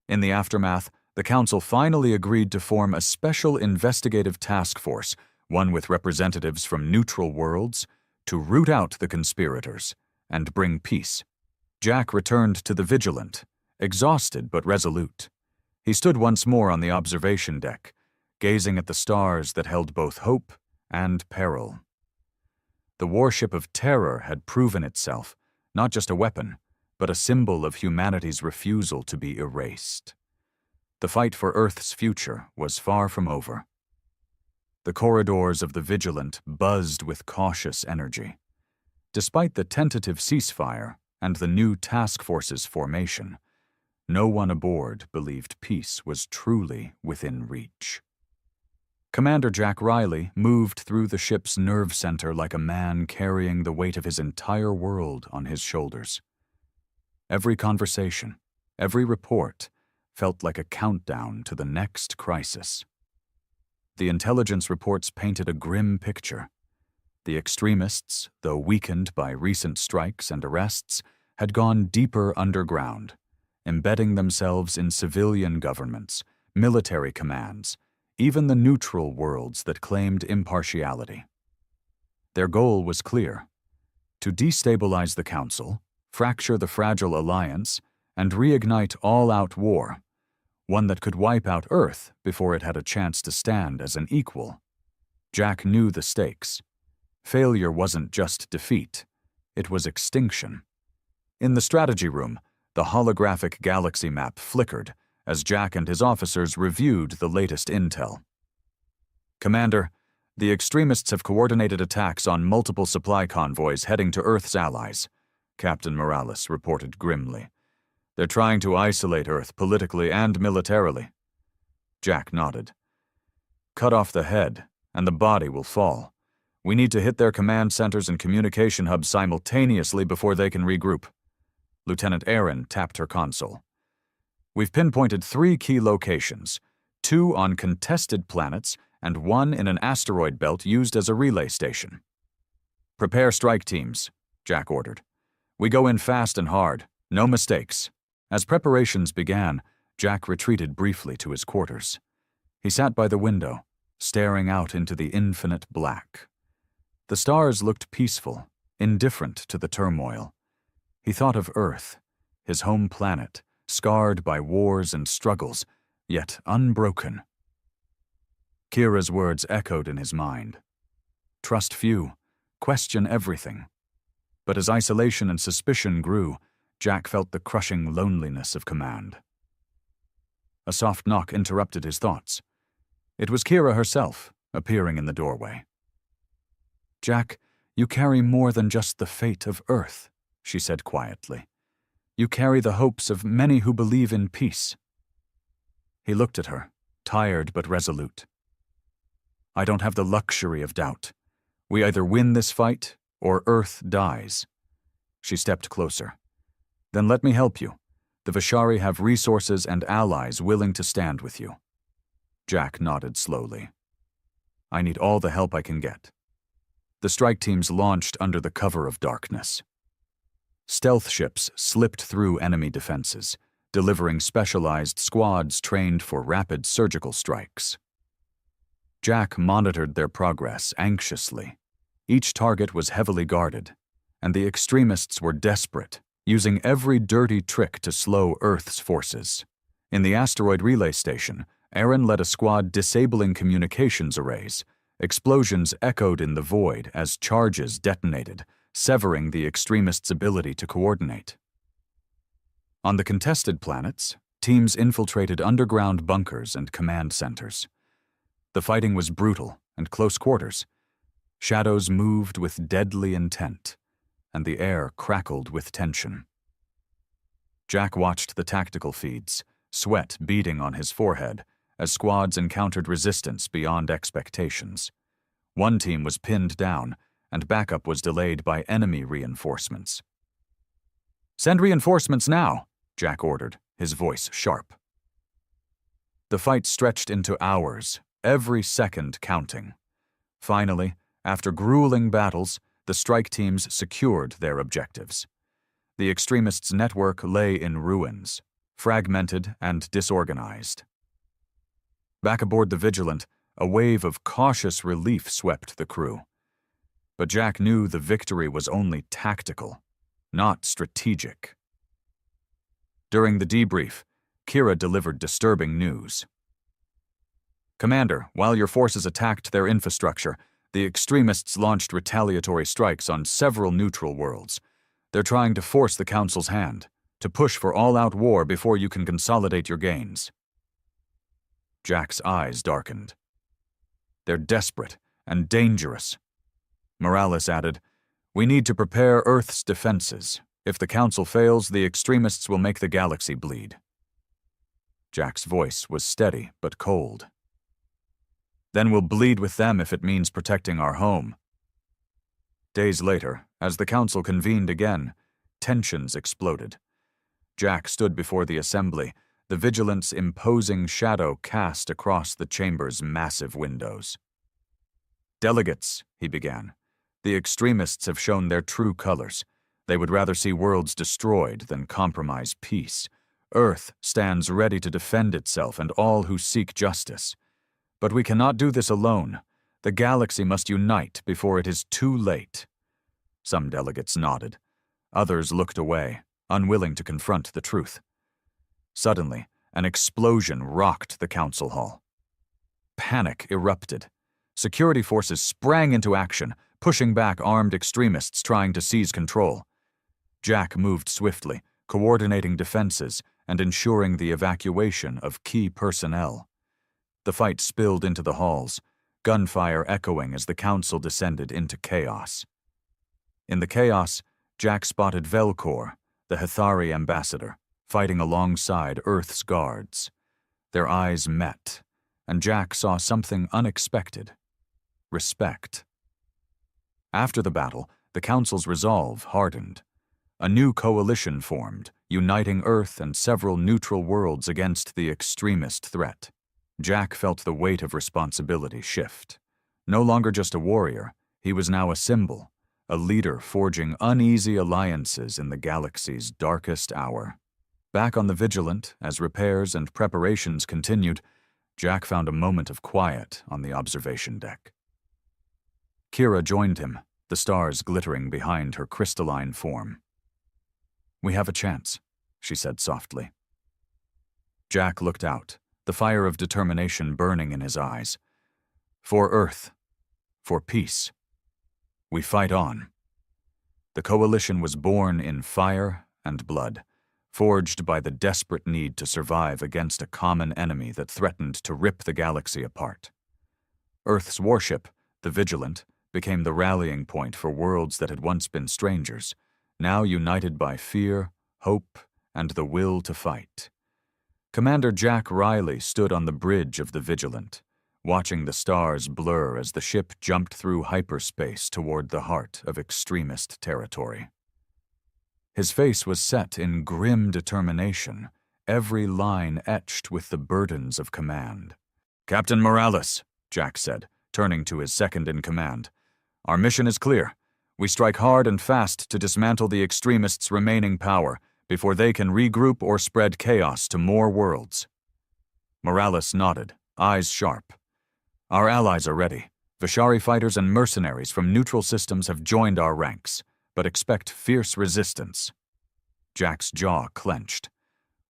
In the aftermath, the Council finally agreed to form a special investigative task force, one with representatives from neutral worlds, to root out the conspirators and bring peace. Jack returned to the Vigilant, exhausted but resolute. He stood once more on the observation deck, gazing at the stars that held both hope and peril. The Warship of Terror had proven itself, not just a weapon, but a symbol of humanity's refusal to be erased. The fight for Earth's future was far from over. The corridors of the Vigilant buzzed with cautious energy. Despite the tentative ceasefire and the new task force's formation, no one aboard believed peace was truly within reach. Commander Jack Riley moved through the ship's nerve center like a man carrying the weight of his entire world on his shoulders. Every conversation, every report, felt like a countdown to the next crisis. The intelligence reports painted a grim picture. The extremists, though weakened by recent strikes and arrests, had gone deeper underground, embedding themselves in civilian governments, military commands, even the neutral worlds that claimed impartiality. Their goal was clear: to destabilize the Council, fracture the fragile alliance, and reignite all-out war, one that could wipe out Earth before it had a chance to stand as an equal. Jack knew the stakes. Failure wasn't just defeat, it was extinction. In the strategy room, the holographic galaxy map flickered as Jack and his officers reviewed the latest intel. "Commander, the extremists have coordinated attacks on multiple supply convoys heading to Earth's allies," Captain Morales reported grimly. "They're trying to isolate Earth politically and militarily." Jack nodded. "Cut off the head, and the body will fall. We need to hit their command centers and communication hubs simultaneously before they can regroup." Lieutenant Aaron tapped her console. "We've pinpointed 3 key locations, 2 on contested planets and 1 in an asteroid belt used as a relay station." "Prepare strike teams," Jack ordered. "We go in fast and hard, no mistakes." As preparations began, Jack retreated briefly to his quarters. He sat by the window, staring out into the infinite black. The stars looked peaceful, indifferent to the turmoil. He thought of Earth, his home planet, scarred by wars and struggles, yet unbroken. Kira's words echoed in his mind. Trust few, question everything. But as isolation and suspicion grew, Jack felt the crushing loneliness of command. A soft knock interrupted his thoughts. It was Kira herself, appearing in the doorway. "Jack, you carry more than just the fate of Earth," she said quietly. "You carry the hopes of many who believe in peace." He looked at her, tired but resolute. "I don't have the luxury of doubt. We either win this fight, or Earth dies." She stepped closer. "Then let me help you. The Vishari have resources and allies willing to stand with you." Jack nodded slowly. "I need all the help I can get." The strike teams launched under the cover of darkness. Stealth ships slipped through enemy defenses, delivering specialized squads trained for rapid surgical strikes. Jack monitored their progress anxiously. Each target was heavily guarded, and the extremists were desperate, using every dirty trick to slow Earth's forces. In the asteroid relay station, Aaron led a squad disabling communications arrays. Explosions echoed in the void as charges detonated, severing the extremists' ability to coordinate. On the contested planets, teams infiltrated underground bunkers and command centers. The fighting was brutal and close quarters. Shadows moved with deadly intent, and the air crackled with tension. Jack watched the tactical feeds, sweat beading on his forehead, as squads encountered resistance beyond expectations. One team was pinned down, and backup was delayed by enemy reinforcements. "Send reinforcements now," Jack ordered, his voice sharp. The fight stretched into hours, every second counting. Finally, after grueling battles, the strike teams secured their objectives. The extremists' network lay in ruins, fragmented and disorganized. Back aboard the Vigilant, a wave of cautious relief swept the crew. But Jack knew the victory was only tactical, not strategic. During the debrief, Kira delivered disturbing news. "Commander, while your forces attacked their infrastructure, the extremists launched retaliatory strikes on several neutral worlds. They're trying to force the Council's hand, to push for all-out war before you can consolidate your gains." Jack's eyes darkened. "They're desperate and dangerous." Morales added, "We need to prepare Earth's defenses. If the Council fails, the extremists will make the galaxy bleed." Jack's voice was steady but cold. "Then we'll bleed with them if it means protecting our home." Days later, as the Council convened again, tensions exploded. Jack stood before the assembly, the Vigilant's imposing shadow cast across the chamber's massive windows. "Delegates," he began, "the extremists have shown their true colors. They would rather see worlds destroyed than compromise peace. Earth stands ready to defend itself and all who seek justice. But we cannot do this alone. The galaxy must unite before it is too late." Some delegates nodded. Others looked away, unwilling to confront the truth. Suddenly, an explosion rocked the council hall. Panic erupted. Security forces sprang into action, pushing back armed extremists trying to seize control. Jack moved swiftly, coordinating defenses and ensuring the evacuation of key personnel. The fight spilled into the halls, gunfire echoing as the council descended into chaos. In the chaos, Jack spotted Velcor, the Hethari ambassador, fighting alongside Earth's guards. Their eyes met, and Jack saw something unexpected: respect. After the battle, the council's resolve hardened. A new coalition formed, uniting Earth and several neutral worlds against the extremist threat. Jack felt the weight of responsibility shift. No longer just a warrior, he was now a symbol, a leader forging uneasy alliances in the galaxy's darkest hour. Back on the Vigilant, as repairs and preparations continued, Jack found a moment of quiet on the observation deck. Kira joined him, the stars glittering behind her crystalline form. "We have a chance," she said softly. Jack looked out, the fire of determination burning in his eyes. For Earth, for peace, we fight on. The coalition was born in fire and blood, forged by the desperate need to survive against a common enemy that threatened to rip the galaxy apart. Earth's warship, the Vigilant, became the rallying point for worlds that had once been strangers, now united by fear, hope, and the will to fight. Commander Jack Riley stood on the bridge of the Vigilant, watching the stars blur as the ship jumped through hyperspace toward the heart of extremist territory. His face was set in grim determination, every line etched with the burdens of command. "Captain Morales," Jack said, turning to his second-in-command, "our mission is clear. We strike hard and fast to dismantle the extremists' remaining power before they can regroup or spread chaos to more worlds." Morales nodded, eyes sharp. "Our allies are ready. Vishari fighters and mercenaries from neutral systems have joined our ranks, but expect fierce resistance." Jack's jaw clenched.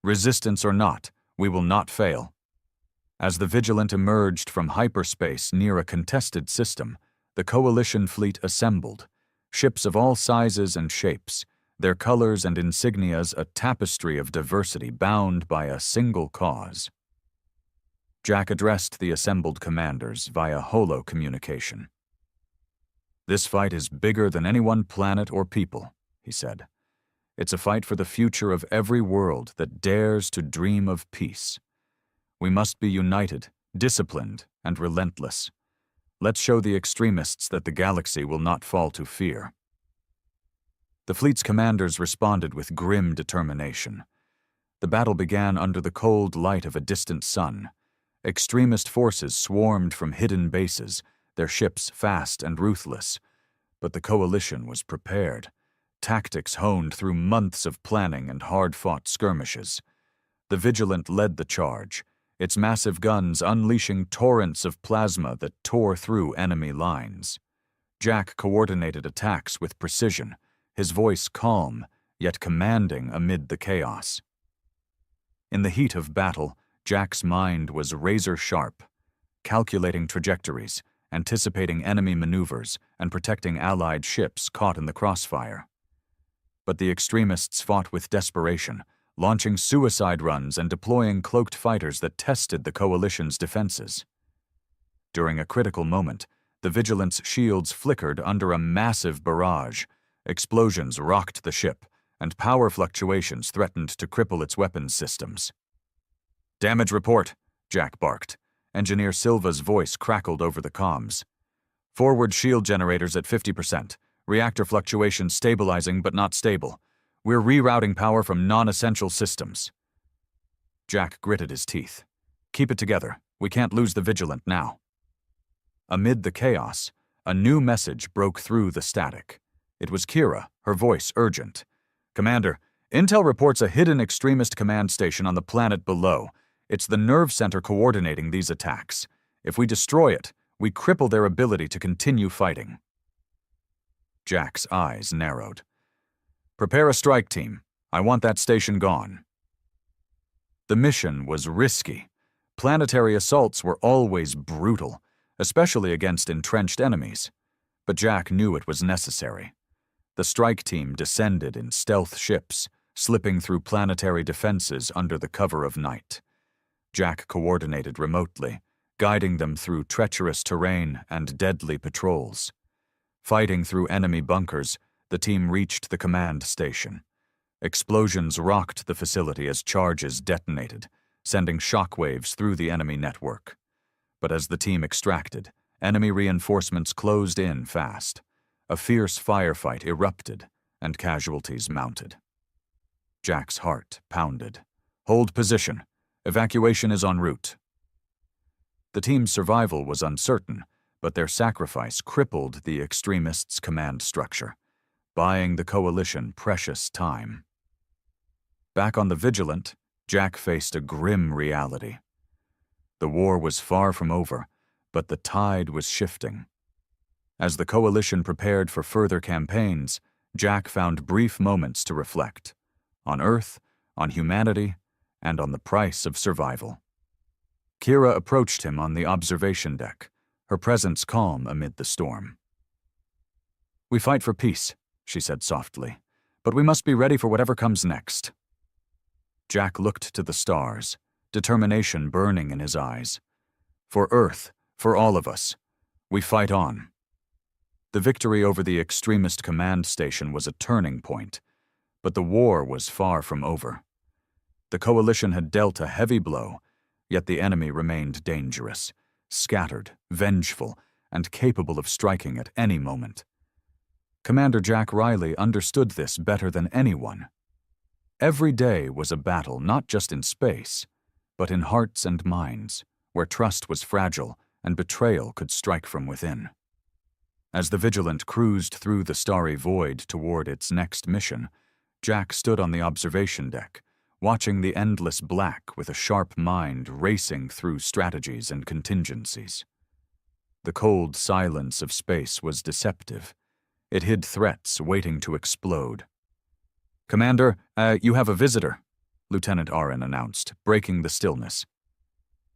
"Resistance or not, we will not fail." As the Vigilant emerged from hyperspace near a contested system, the Coalition fleet assembled, ships of all sizes and shapes, their colors and insignias a tapestry of diversity bound by a single cause. Jack addressed the assembled commanders via holo communication. "This fight is bigger than any one planet or people," he said. "It's a fight for the future of every world that dares to dream of peace. We must be united, disciplined, and relentless. Let's show the extremists that the galaxy will not fall to fear." The fleet's commanders responded with grim determination. The battle began under the cold light of a distant sun. Extremist forces swarmed from hidden bases, their ships fast and ruthless. But the coalition was prepared, tactics honed through months of planning and hard-fought skirmishes. The Vigilant led the charge, its massive guns unleashing torrents of plasma that tore through enemy lines. Jack coordinated attacks with precision, his voice calm, yet commanding amid the chaos. In the heat of battle, Jack's mind was razor-sharp, calculating trajectories, anticipating enemy maneuvers, and protecting Allied ships caught in the crossfire. But the extremists fought with desperation, launching suicide runs and deploying cloaked fighters that tested the Coalition's defenses. During a critical moment, the Vigilant's shields flickered under a massive barrage. Explosions rocked the ship, and power fluctuations threatened to cripple its weapons systems. "Damage report," Jack barked. Engineer Silva's voice crackled over the comms. "Forward shield generators at 50%. Reactor fluctuations stabilizing but not stable. We're rerouting power from non-essential systems." Jack gritted his teeth. "Keep it together. We can't lose the Vigilant now." Amid the chaos, a new message broke through the static. It was Kira, her voice urgent. "Commander, Intel reports a hidden extremist command station on the planet below. It's the nerve center coordinating these attacks. If we destroy it, we cripple their ability to continue fighting." Jack's eyes narrowed. Prepare a strike team. I want that station gone. The mission was risky. Planetary assaults were always brutal, especially against entrenched enemies. But Jack knew it was necessary. The strike team descended in stealth ships, slipping through planetary defenses under the cover of night. Jack coordinated remotely, guiding them through treacherous terrain and deadly patrols. Fighting through enemy bunkers, the team reached the command station. Explosions rocked the facility as charges detonated, sending shockwaves through the enemy network. But as the team extracted, enemy reinforcements closed in fast. A fierce firefight erupted, and casualties mounted. Jack's heart pounded. Hold position. Evacuation is en route. The team's survival was uncertain, but their sacrifice crippled the extremists' command structure, buying the coalition precious time. Back on the Vigilant, Jack faced a grim reality. The war was far from over, but the tide was shifting. As the coalition prepared for further campaigns, Jack found brief moments to reflect on Earth, on humanity, and on the price of survival. Kira approached him on the observation deck, her presence calm amid the storm. "We fight for peace," she said softly, "but we must be ready for whatever comes next." Jack looked to the stars, determination burning in his eyes. For Earth, for all of us, we fight on. The victory over the extremist command station was a turning point, but the war was far from over. The coalition had dealt a heavy blow, yet the enemy remained dangerous, scattered, vengeful, and capable of striking at any moment. Commander Jack Riley understood this better than anyone. Every day was a battle not just in space, but in hearts and minds, where trust was fragile and betrayal could strike from within. As the Vigilant cruised through the starry void toward its next mission, Jack stood on the observation deck, watching the endless black with a sharp mind racing through strategies and contingencies. The cold silence of space was deceptive. It hid threats waiting to explode. "Commander, you have a visitor," Lieutenant Arin announced, breaking the stillness.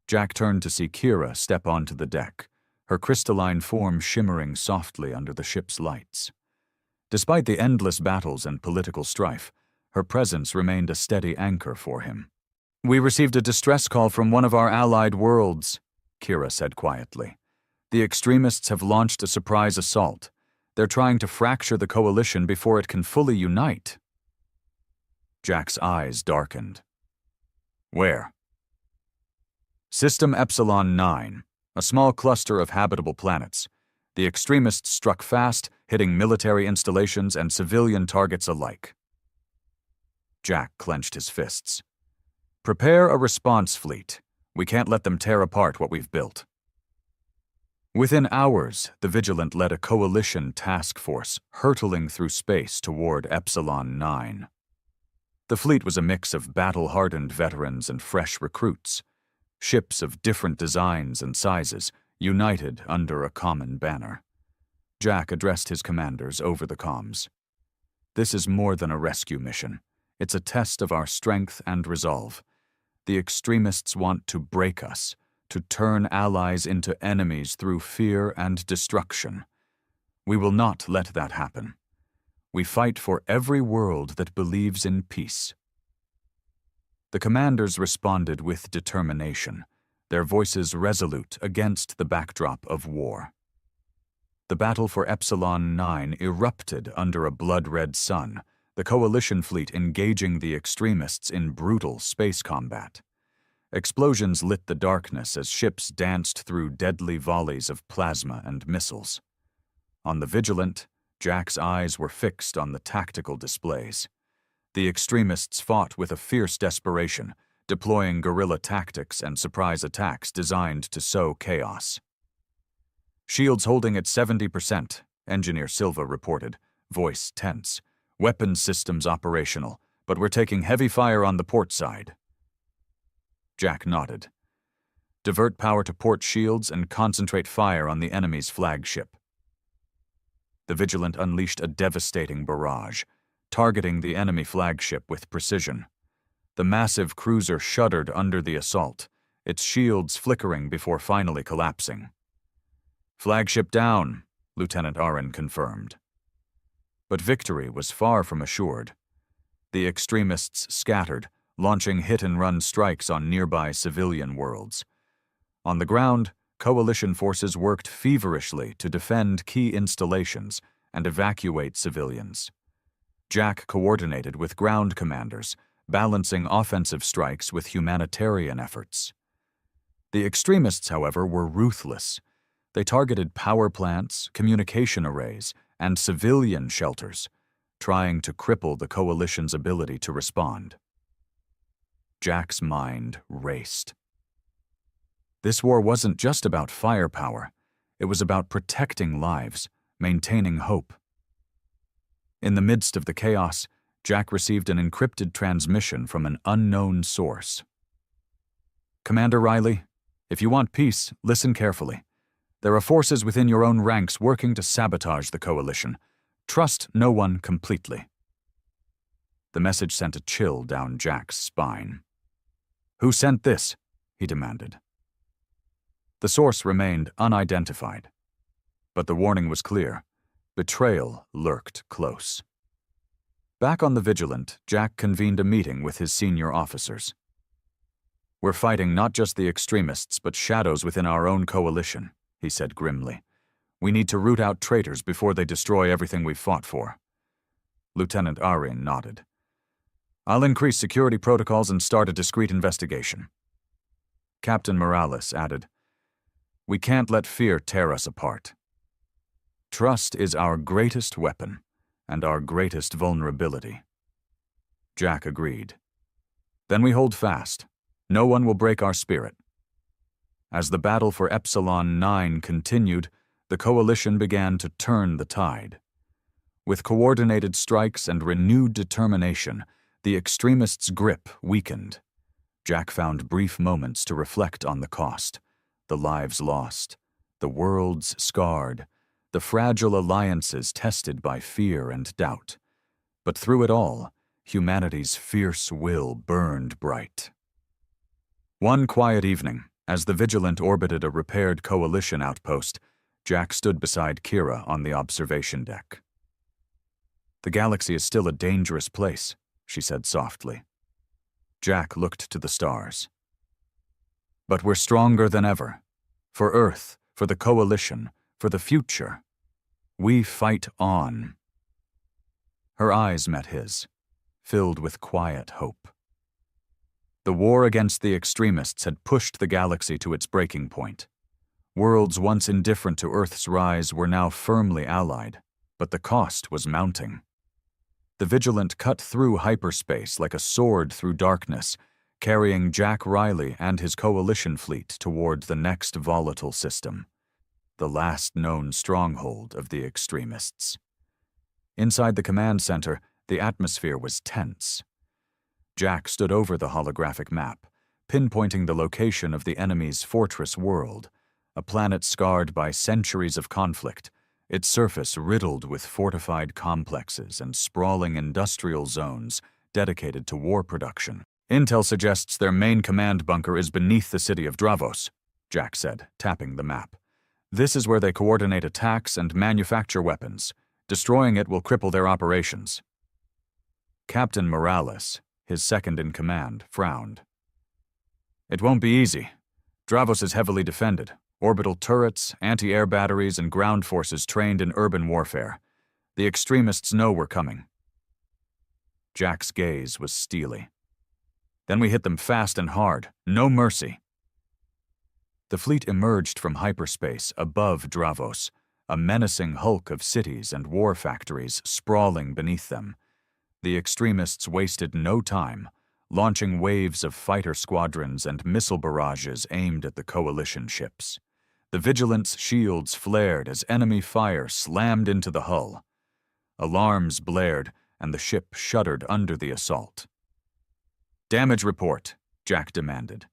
Jack turned to see Kira step onto the deck, her crystalline form shimmering softly under the ship's lights. Despite the endless battles and political strife, her presence remained a steady anchor for him. "We received a distress call from one of our allied worlds," Kira said quietly. "The extremists have launched a surprise assault. They're trying to fracture the coalition before it can fully unite." Jack's eyes darkened. "Where?" "System Epsilon 9, a small cluster of habitable planets. The extremists struck fast, hitting military installations and civilian targets alike." Jack clenched his fists. "Prepare a response fleet. We can't let them tear apart what we've built." Within hours, the Vigilant led a coalition task force hurtling through space toward Epsilon 9. The fleet was a mix of battle-hardened veterans and fresh recruits, ships of different designs and sizes, united under a common banner. Jack addressed his commanders over the comms. "This is more than a rescue mission. It's a test of our strength and resolve. The extremists want to break us, to turn allies into enemies through fear and destruction. We will not let that happen. We fight for every world that believes in peace." The commanders responded with determination, their voices resolute against the backdrop of war. The battle for Epsilon 9 erupted under a blood-red sun, the coalition fleet engaging the extremists in brutal space combat. Explosions lit the darkness as ships danced through deadly volleys of plasma and missiles. On the Vigilant, Jack's eyes were fixed on the tactical displays. The extremists fought with a fierce desperation, deploying guerrilla tactics and surprise attacks designed to sow chaos. "Shields holding at 70%, Engineer Silva reported, voice tense. "Weapons systems operational, but we're taking heavy fire on the port side." Jack nodded. "Divert power to port shields and concentrate fire on the enemy's flagship." The Vigilant unleashed a devastating barrage. targeting the enemy flagship with precision. The massive cruiser shuddered under the assault, its shields flickering before finally collapsing. "Flagship down," Lieutenant Arin confirmed. But victory was far from assured. The extremists scattered, launching hit-and-run strikes on nearby civilian worlds. On the ground, coalition forces worked feverishly to defend key installations and evacuate civilians. Jack coordinated with ground commanders, balancing offensive strikes with humanitarian efforts. The extremists, however, were ruthless. They targeted power plants, communication arrays, and civilian shelters, trying to cripple the coalition's ability to respond. Jack's mind raced. This war wasn't just about firepower. It was about protecting lives, maintaining hope. In the midst of the chaos, Jack received an encrypted transmission from an unknown source. "Commander Riley, if you want peace, listen carefully. There are forces within your own ranks working to sabotage the coalition. Trust no one completely." The message sent a chill down Jack's spine. "Who sent this?" he demanded. The source remained unidentified, but the warning was clear. Betrayal lurked close. Back on the Vigilant, Jack convened a meeting with his senior officers. "We're fighting not just the extremists, but shadows within our own coalition," he said grimly. "We need to root out traitors before they destroy everything we've fought for." Lieutenant Arin nodded. "I'll increase security protocols and start a discreet investigation." Captain Morales added, "We can't let fear tear us apart. Trust is our greatest weapon and our greatest vulnerability." Jack agreed. "Then we hold fast. No one will break our spirit." As the battle for Epsilon 9 continued, the coalition began to turn the tide. With coordinated strikes and renewed determination, the extremists' grip weakened. Jack found brief moments to reflect on the cost, the lives lost, the worlds scarred, the fragile alliances tested by fear and doubt. But through it all, humanity's fierce will burned bright. One quiet evening, as the Vigilant orbited a repaired coalition outpost, Jack stood beside Kira on the observation deck. "The galaxy is still a dangerous place," she said softly. Jack looked to the stars. "But we're stronger than ever. For Earth, for the coalition, for the future. We fight on." Her eyes met his, filled with quiet hope. The war against the extremists had pushed the galaxy to its breaking point. Worlds once indifferent to Earth's rise were now firmly allied, but the cost was mounting. The Vigilant cut through hyperspace like a sword through darkness, carrying Jack Riley and his coalition fleet toward the next volatile system, the last known stronghold of the extremists. Inside the command center, the atmosphere was tense. Jack stood over the holographic map, pinpointing the location of the enemy's fortress world, a planet scarred by centuries of conflict, its surface riddled with fortified complexes and sprawling industrial zones dedicated to war production. "Intel suggests their main command bunker is beneath the city of Dravos," Jack said, tapping the map. "This is where they coordinate attacks and manufacture weapons. Destroying it will cripple their operations." Captain Morales, his second-in-command, frowned. "It won't be easy. Dravos is heavily defended. Orbital turrets, anti-air batteries, and ground forces trained in urban warfare. The extremists know we're coming." Jack's gaze was steely. "Then we hit them fast and hard. No mercy." The fleet emerged from hyperspace above Dravos, a menacing hulk of cities and war factories sprawling beneath them. The extremists wasted no time, launching waves of fighter squadrons and missile barrages aimed at the coalition ships. The Vigilant's shields flared as enemy fire slammed into the hull. Alarms blared, and the ship shuddered under the assault. "Damage report," Jack demanded.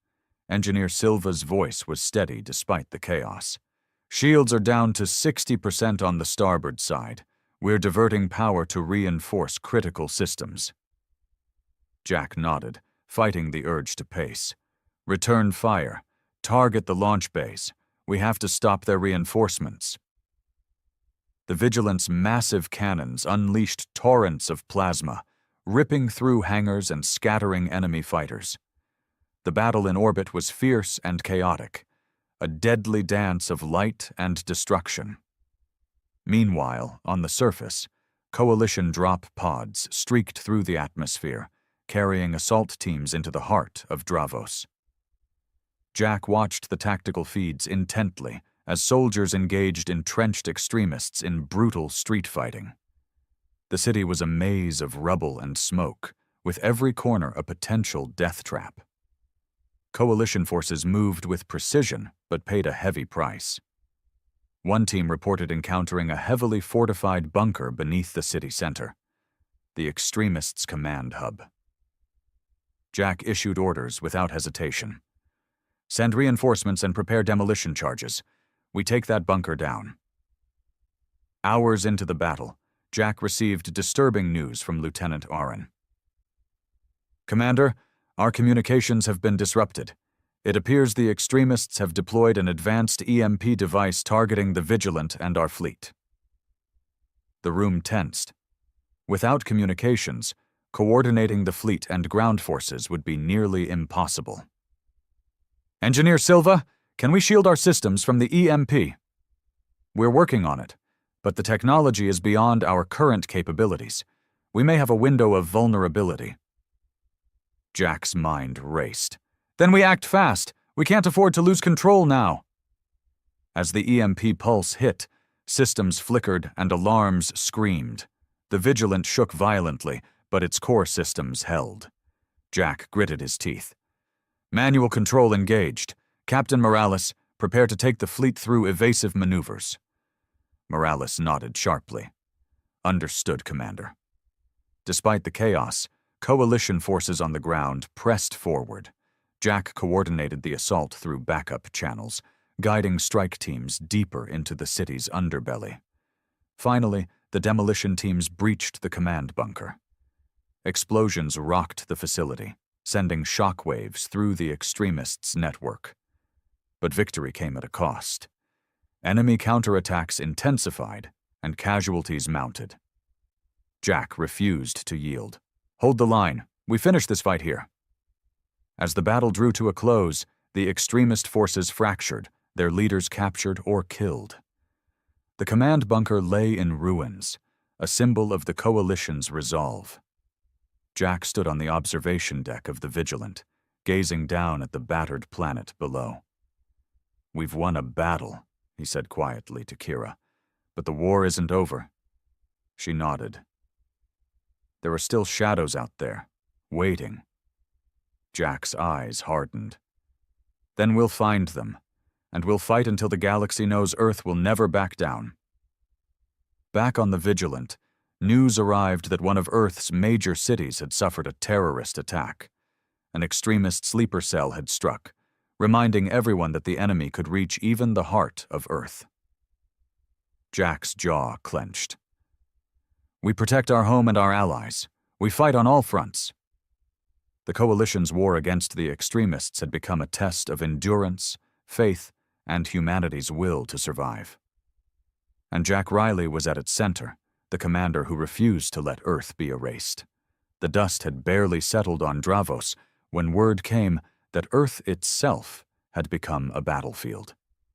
Engineer Silva's voice was steady despite the chaos. "Shields are down to 60% on the starboard side. We're diverting power to reinforce critical systems. Jack nodded, fighting the urge to pace. Return fire. Target the launch bays. We have to stop their reinforcements. The Vigilant's massive cannons unleashed torrents of plasma, ripping through hangars and scattering enemy fighters. The battle in orbit was fierce and chaotic, a deadly dance of light and destruction. Meanwhile, on the surface, Coalition drop pods streaked through the atmosphere, carrying assault teams into the heart of Dravos. Jack watched the tactical feeds intently as soldiers engaged entrenched extremists in brutal street fighting. The city was a maze of rubble and smoke, with every corner a potential death trap. Coalition forces moved with precision, but paid a heavy price. One team reported encountering a heavily fortified bunker beneath the city center, the extremists' command hub. Jack issued orders without hesitation. Send reinforcements and prepare demolition charges. We take that bunker down. Hours into the battle, Jack received disturbing news from Lieutenant Aaron. Commander, our communications have been disrupted. It appears the extremists have deployed an advanced EMP device targeting the Vigilant and our fleet. The room tensed. Without communications, coordinating the fleet and ground forces would be nearly impossible. Engineer Silva, can we shield our systems from the EMP? We're working on it, but the technology is beyond our current capabilities. We may have a window of vulnerability. Jack's mind raced. Then we act fast. We can't afford to lose control now. As the EMP pulse hit, systems flickered and alarms screamed. The Vigilant shook violently, but its core systems held. Jack gritted his teeth. Manual control engaged. Captain Morales, prepare to take the fleet through evasive maneuvers. Morales nodded sharply. Understood, Commander. Despite the chaos, Coalition forces on the ground pressed forward. Jack coordinated the assault through backup channels, guiding strike teams deeper into the city's underbelly. Finally, the demolition teams breached the command bunker. Explosions rocked the facility, sending shockwaves through the extremists' network. But victory came at a cost. Enemy counterattacks intensified, and casualties mounted. Jack refused to yield. Hold the line. We finish this fight here. As the battle drew to a close, the extremist forces fractured, their leaders captured or killed. The command bunker lay in ruins, a symbol of the Coalition's resolve. Jack stood on the observation deck of the Vigilant, gazing down at the battered planet below. We've won a battle, he said quietly to Kira, but the war isn't over. She nodded. There are still shadows out there, waiting. Jack's eyes hardened. Then we'll find them, and we'll fight until the galaxy knows Earth will never back down. Back on the Vigilant, news arrived that one of Earth's major cities had suffered a terrorist attack. An extremist sleeper cell had struck, reminding everyone that the enemy could reach even the heart of Earth. Jack's jaw clenched. We protect our home and our allies. We fight on all fronts. The Coalition's war against the extremists had become a test of endurance, faith, and humanity's will to survive. And Jack Riley was at its center, the commander who refused to let Earth be erased. The dust had barely settled on Dravos when word came that Earth itself had become a battlefield.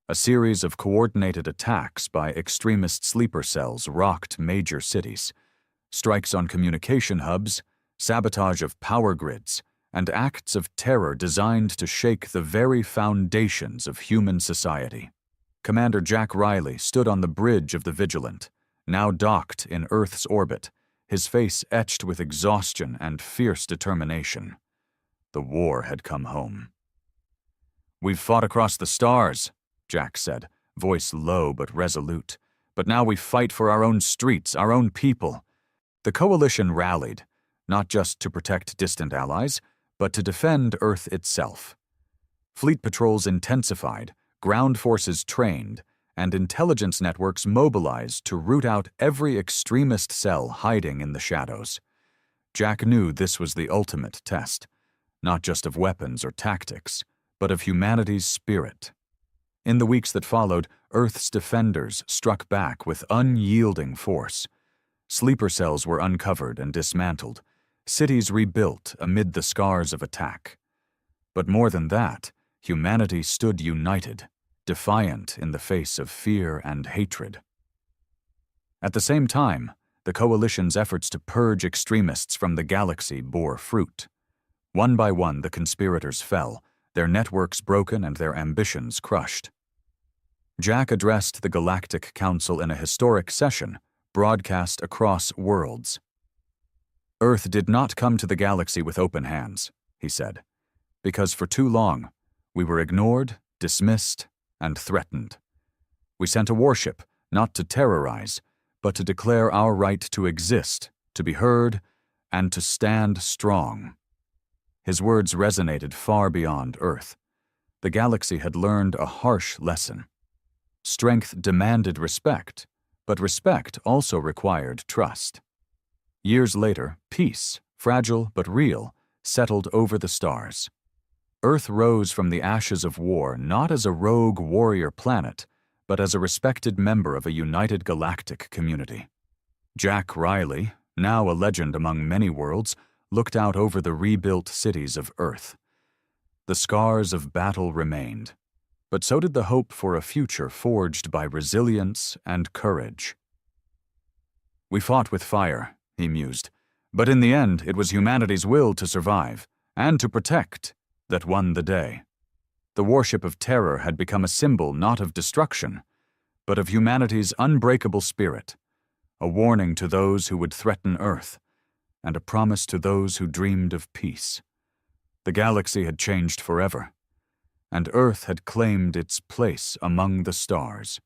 A series of coordinated attacks by extremist sleeper cells rocked major cities. Strikes on communication hubs, sabotage of power grids, and acts of terror designed to shake the very foundations of human society. Commander Jack Riley stood on the bridge of the Vigilant, now docked in Earth's orbit, his face etched with exhaustion and fierce determination. The war had come home. We've fought across the stars, Jack said, voice low but resolute. But now we fight for our own streets, our own people. The Coalition rallied, not just to protect distant allies, but to defend Earth itself. Fleet patrols intensified, ground forces trained, and intelligence networks mobilized to root out every extremist cell hiding in the shadows. Jack knew this was the ultimate test, not just of weapons or tactics, but of humanity's spirit. In the weeks that followed, Earth's defenders struck back with unyielding force. Sleeper cells were uncovered and dismantled, cities rebuilt amid the scars of attack. But more than that, humanity stood united, defiant in the face of fear and hatred. At the same time, the Coalition's efforts to purge extremists from the galaxy bore fruit. One by one, the conspirators fell, their networks broken and their ambitions crushed. Jack addressed the Galactic Council in a historic session, broadcast across worlds. "Earth did not come to the galaxy with open hands," he said, "because for too long we were ignored, dismissed, and threatened. We sent a warship, not to terrorize, but to declare our right to exist, to be heard, and to stand strong." His words resonated far beyond Earth. The galaxy had learned a harsh lesson. Strength demanded respect, but respect also required trust. Years later, peace, fragile but real, settled over the stars. Earth rose from the ashes of war not as a rogue warrior planet, but as a respected member of a united galactic community. Jack Riley, now a legend among many worlds, looked out over the rebuilt cities of Earth. The scars of battle remained, but so did the hope for a future forged by resilience and courage. "We fought with fire," he mused, "but in the end it was humanity's will to survive, and to protect, that won the day." The Warship of Terror had become a symbol not of destruction, but of humanity's unbreakable spirit, a warning to those who would threaten Earth, and a promise to those who dreamed of peace. The galaxy had changed forever, and Earth had claimed its place among the stars.